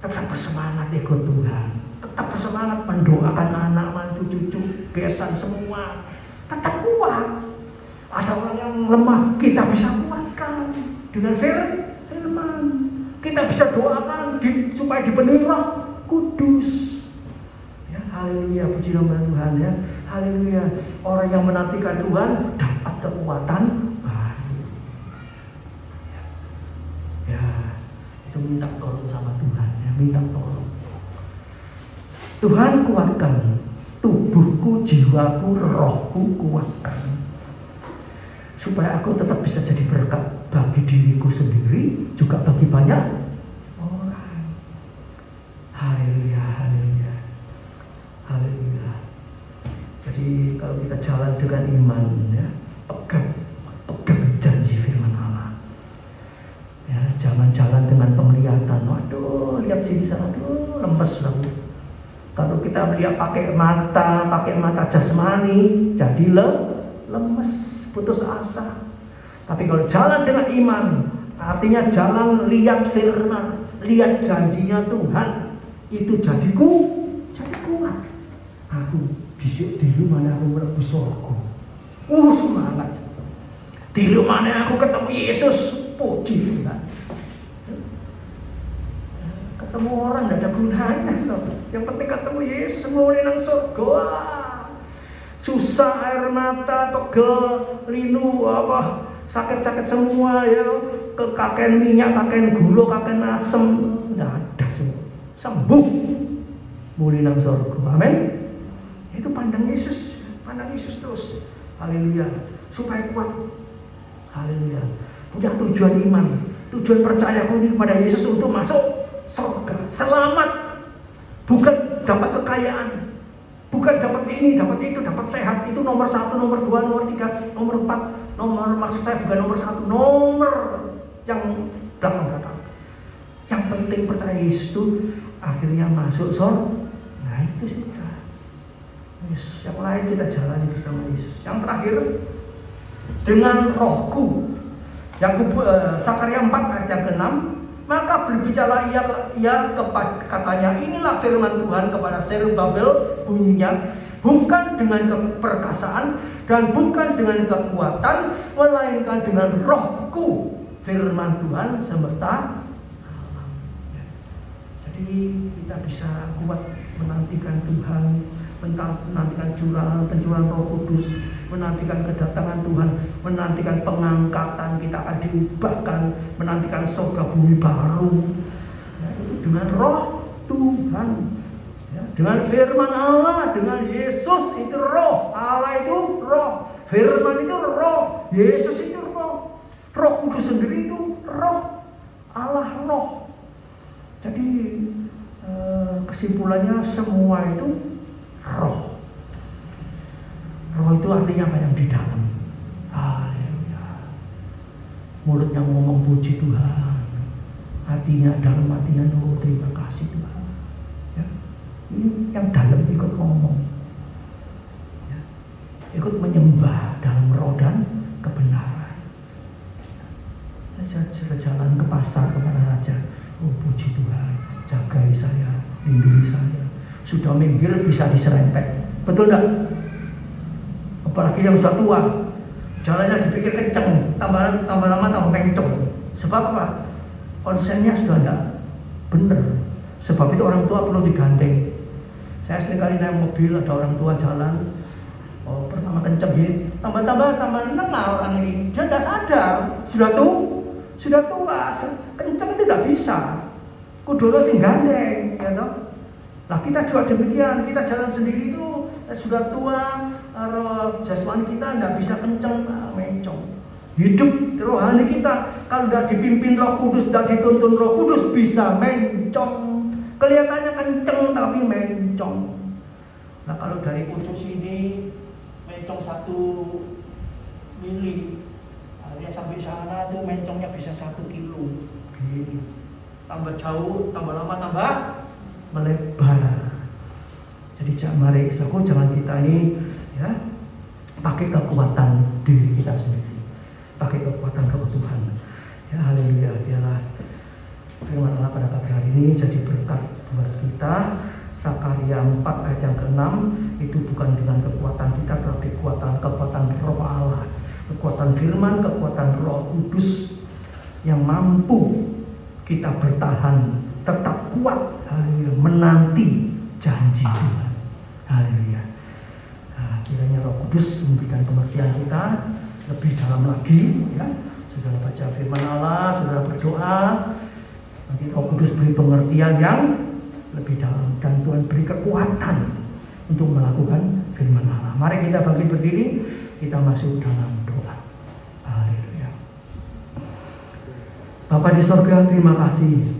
Tetap bersemangat ikut Tuhan, tetap bersemangat mendoakan anak, mantu, cucu, besan semua, tetap kuat. Ada orang yang lemah, kita bisa kuatkan dengan firman. Kita bisa doakan supaya dipenuhi Roh Kudus. Ya, haleluya, puji nama Tuhan ya. Haleluya. Orang yang menantikan Tuhan dapat kekuatan baru. Ya, itu minta tolong sama Tuhan ya, minta tolong. Tuhan kuatkan tubuhku, jiwaku, rohku kuatkan. Supaya aku tetap bisa jadi berkat bagi diriku sendiri, juga bagi banyak orang. Haleluya, haleluya, haleluya. Jadi kalau kita jalan dengan iman, ya, pegang janji firman Allah. Ya, jangan jalan dengan penglihatan. Waduh, lihat sini sana, aduh, lemes lalu. Kalau kita melihat pakai mata jasmani, jadi lemes, putus asa. Tapi kalau jalan dengan iman, artinya jalan lihat firman, lihat janjinya Tuhan, itu jadi kuat. Aku di rumah aku mlebu surga. Semangat. Di rumah aku ketemu Yesus, puji Tuhan. Ketemu orang tidak ada gunanya. Yang penting ketemu Yesus, mulai nang surga. Susah, air mata, pegel, linu, apa, sakit-sakit semua ya, kekaken minyak, kaken gula, kaken asem, tidak ada semua. Sembuh, mulai nang surga. Amin. Itu pandang Yesus terus. Haleluya. Supaya kuat. Haleluya. Punya tujuan iman, tujuan percaya ini kepada Yesus untuk masuk surga, selamat. Bukan dapat kekayaan, bukan dapat ini, dapat itu, dapat sehat. Itu nomor 1, nomor 2, nomor 3, nomor 4. Nomor maksud saya bukan nomor 1, nomor yang belakang. Yang penting percaya Yesus itu akhirnya masuk surga. Nah itu sudah. Yang lain kita jalani bersama Yesus. Yang terakhir, dengan rohku. Sakaria 4 ayat yang ke-6, maka berbicara ia katanya, inilah firman Tuhan kepada Zerubabel, bunyinya, bukan dengan keperkasaan dan bukan dengan kekuatan, melainkan dengan rohku, firman Tuhan semesta alam. Jadi kita bisa kuat menantikan Tuhan, menantikan pencurahan Roh Kudus, menantikan kedatangan Tuhan, menantikan pengangkatan kita akan diubahkan, menantikan surga bumi baru. Ya, itu dengan roh Tuhan, ya, dengan firman Allah, dengan Yesus itu roh, Allah itu roh, firman itu roh, Yesus itu roh, Roh Kudus sendiri itu roh, Allah roh. Jadi kesimpulannya semua itu roh. Roh itu artinya apa? Yang di dalam. Haleluya. Mulut yang ngomong puji Tuhan, hatinya dalam hatinya terima kasih Tuhan. Ya. Ini yang dalam ikut ngomong, ya. Ikut menyembah dalam roh dan kebenaran. Saya jalan ke pasar kemana saja, oh puji Tuhan, jagai saya, lindungi saya. Sudah minggir bisa diserempet, betul enggak? Apalagi yang sudah tua, jalannya dipikir kenceng, tambah lama tambah kenceng. Sebab apa? Konsennya sudah tidak benar. Sebab itu orang tua perlu digandeng. Saya seringkali naik mobil, ada orang tua jalan, oh pertama kenceng gini, tambah nengah orang ini. Dia tidak sadar, sudah tua, kenceng itu tidak bisa. Kudu sing gandeng, ya toh? Nah kita juga demikian, kita jalan sendiri itu sudah tua, roh jasmani kita tidak bisa kenceng, mencong. Hidup rohani kita kalau tidak dipimpin Roh Kudus, tidak dituntun Roh Kudus, bisa mencong. Kelihatannya kenceng tapi mencong. Nah kalau dari ujung sini mencong 1 mili, dia sampai sana tuh mencongnya bisa 1 kilo. Gini. Tambah jauh, tambah lama, tambah melebar. Jadi mari jangan kita ini ya pakai kekuatan diri kita sendiri, pakai kekuatan Roh Tuhan. Ya haleluya, biarlah firman Allah pada pagi hari ini jadi berkat buat kita. Sakaria 4 ayat yang ke-6 itu bukan dengan kekuatan kita, tapi kekuatan Roh Allah, kekuatan firman, kekuatan Roh Kudus yang mampu kita bertahan, tetap kuat, haleluya, menanti janji Tuhan. Haleluya. Nah, kiranya Roh Kudus memberikan pengertian kita lebih dalam lagi, ya. Saudara baca firman Allah, saudara berdoa, nanti Roh Kudus beri pengertian yang lebih dalam dan Tuhan beri kekuatan untuk melakukan firman Allah. Mari kita bangkit berdiri, kita masuk dalam doa. Haleluya. Bapa di sorga, terima kasih.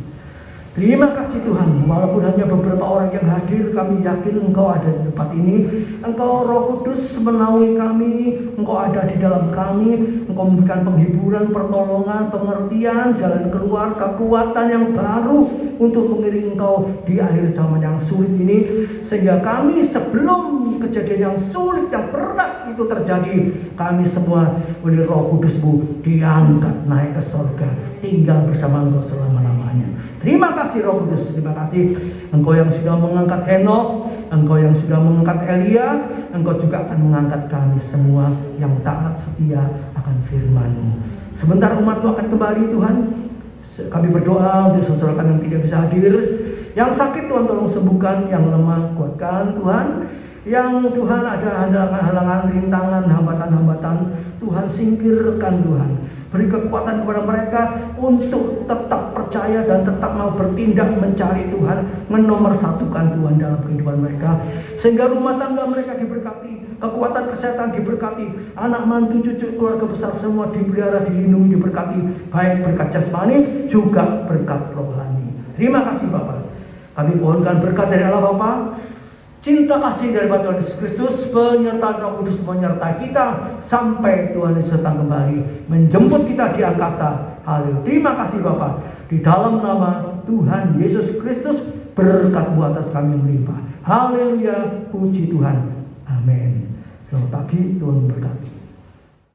Terima kasih Tuhan, walaupun hanya beberapa orang yang hadir, kami yakin Engkau ada di tempat ini. Engkau Roh Kudus menaungi kami, Engkau ada di dalam kami. Engkau memberikan penghiburan, pertolongan, pengertian, jalan keluar, kekuatan yang baru untuk mengiring Engkau di akhir zaman yang sulit ini. Sehingga kami sebelum kejadian yang sulit, yang berat itu terjadi, kami semua oleh Roh Kudus-Mu diangkat naik ke surga, tinggal bersama Engkau selama-lamanya. Terima kasih Roh Kudus, terima kasih Engkau yang sudah mengangkat Henok, Engkau yang sudah mengangkat Elia, Engkau juga akan mengangkat kami semua yang taat setia akan firman-Mu. Sebentar umat-Mu akan kembali Tuhan. Kami berdoa untuk saudara kami yang tidak bisa hadir, yang sakit Tuhan tolong sembuhkan, yang lemah kuatkan Tuhan, yang Tuhan ada halangan, rintangan, hambatan-hambatan, Tuhan singkirkan Tuhan. Beri kekuatan kepada mereka untuk tetap percaya dan tetap mau bertindak mencari Tuhan, menomorsatukan Tuhan dalam kehidupan mereka, sehingga rumah tangga mereka diberkati, kekuatan kesehatan diberkati, anak mantu cucu keluarga besar semua dipelihara, dilindungi, diberkati, baik berkat jasmani juga berkat rohani. Terima kasih Bapak. Kami mohonkan berkat dari Allah Bapa, cinta kasih dari Tuhan Yesus Kristus, penyertaan Roh Kudus menyertai kita sampai Tuhan Yesus datang kembali menjemput kita di angkasa Haleluya. Terima kasih Bapa. Di dalam nama Tuhan Yesus Kristus, berkat-Mu atas kami melimpah. Haleluya, puji Tuhan. Amin. Selamat pagi, Tuhan berkati.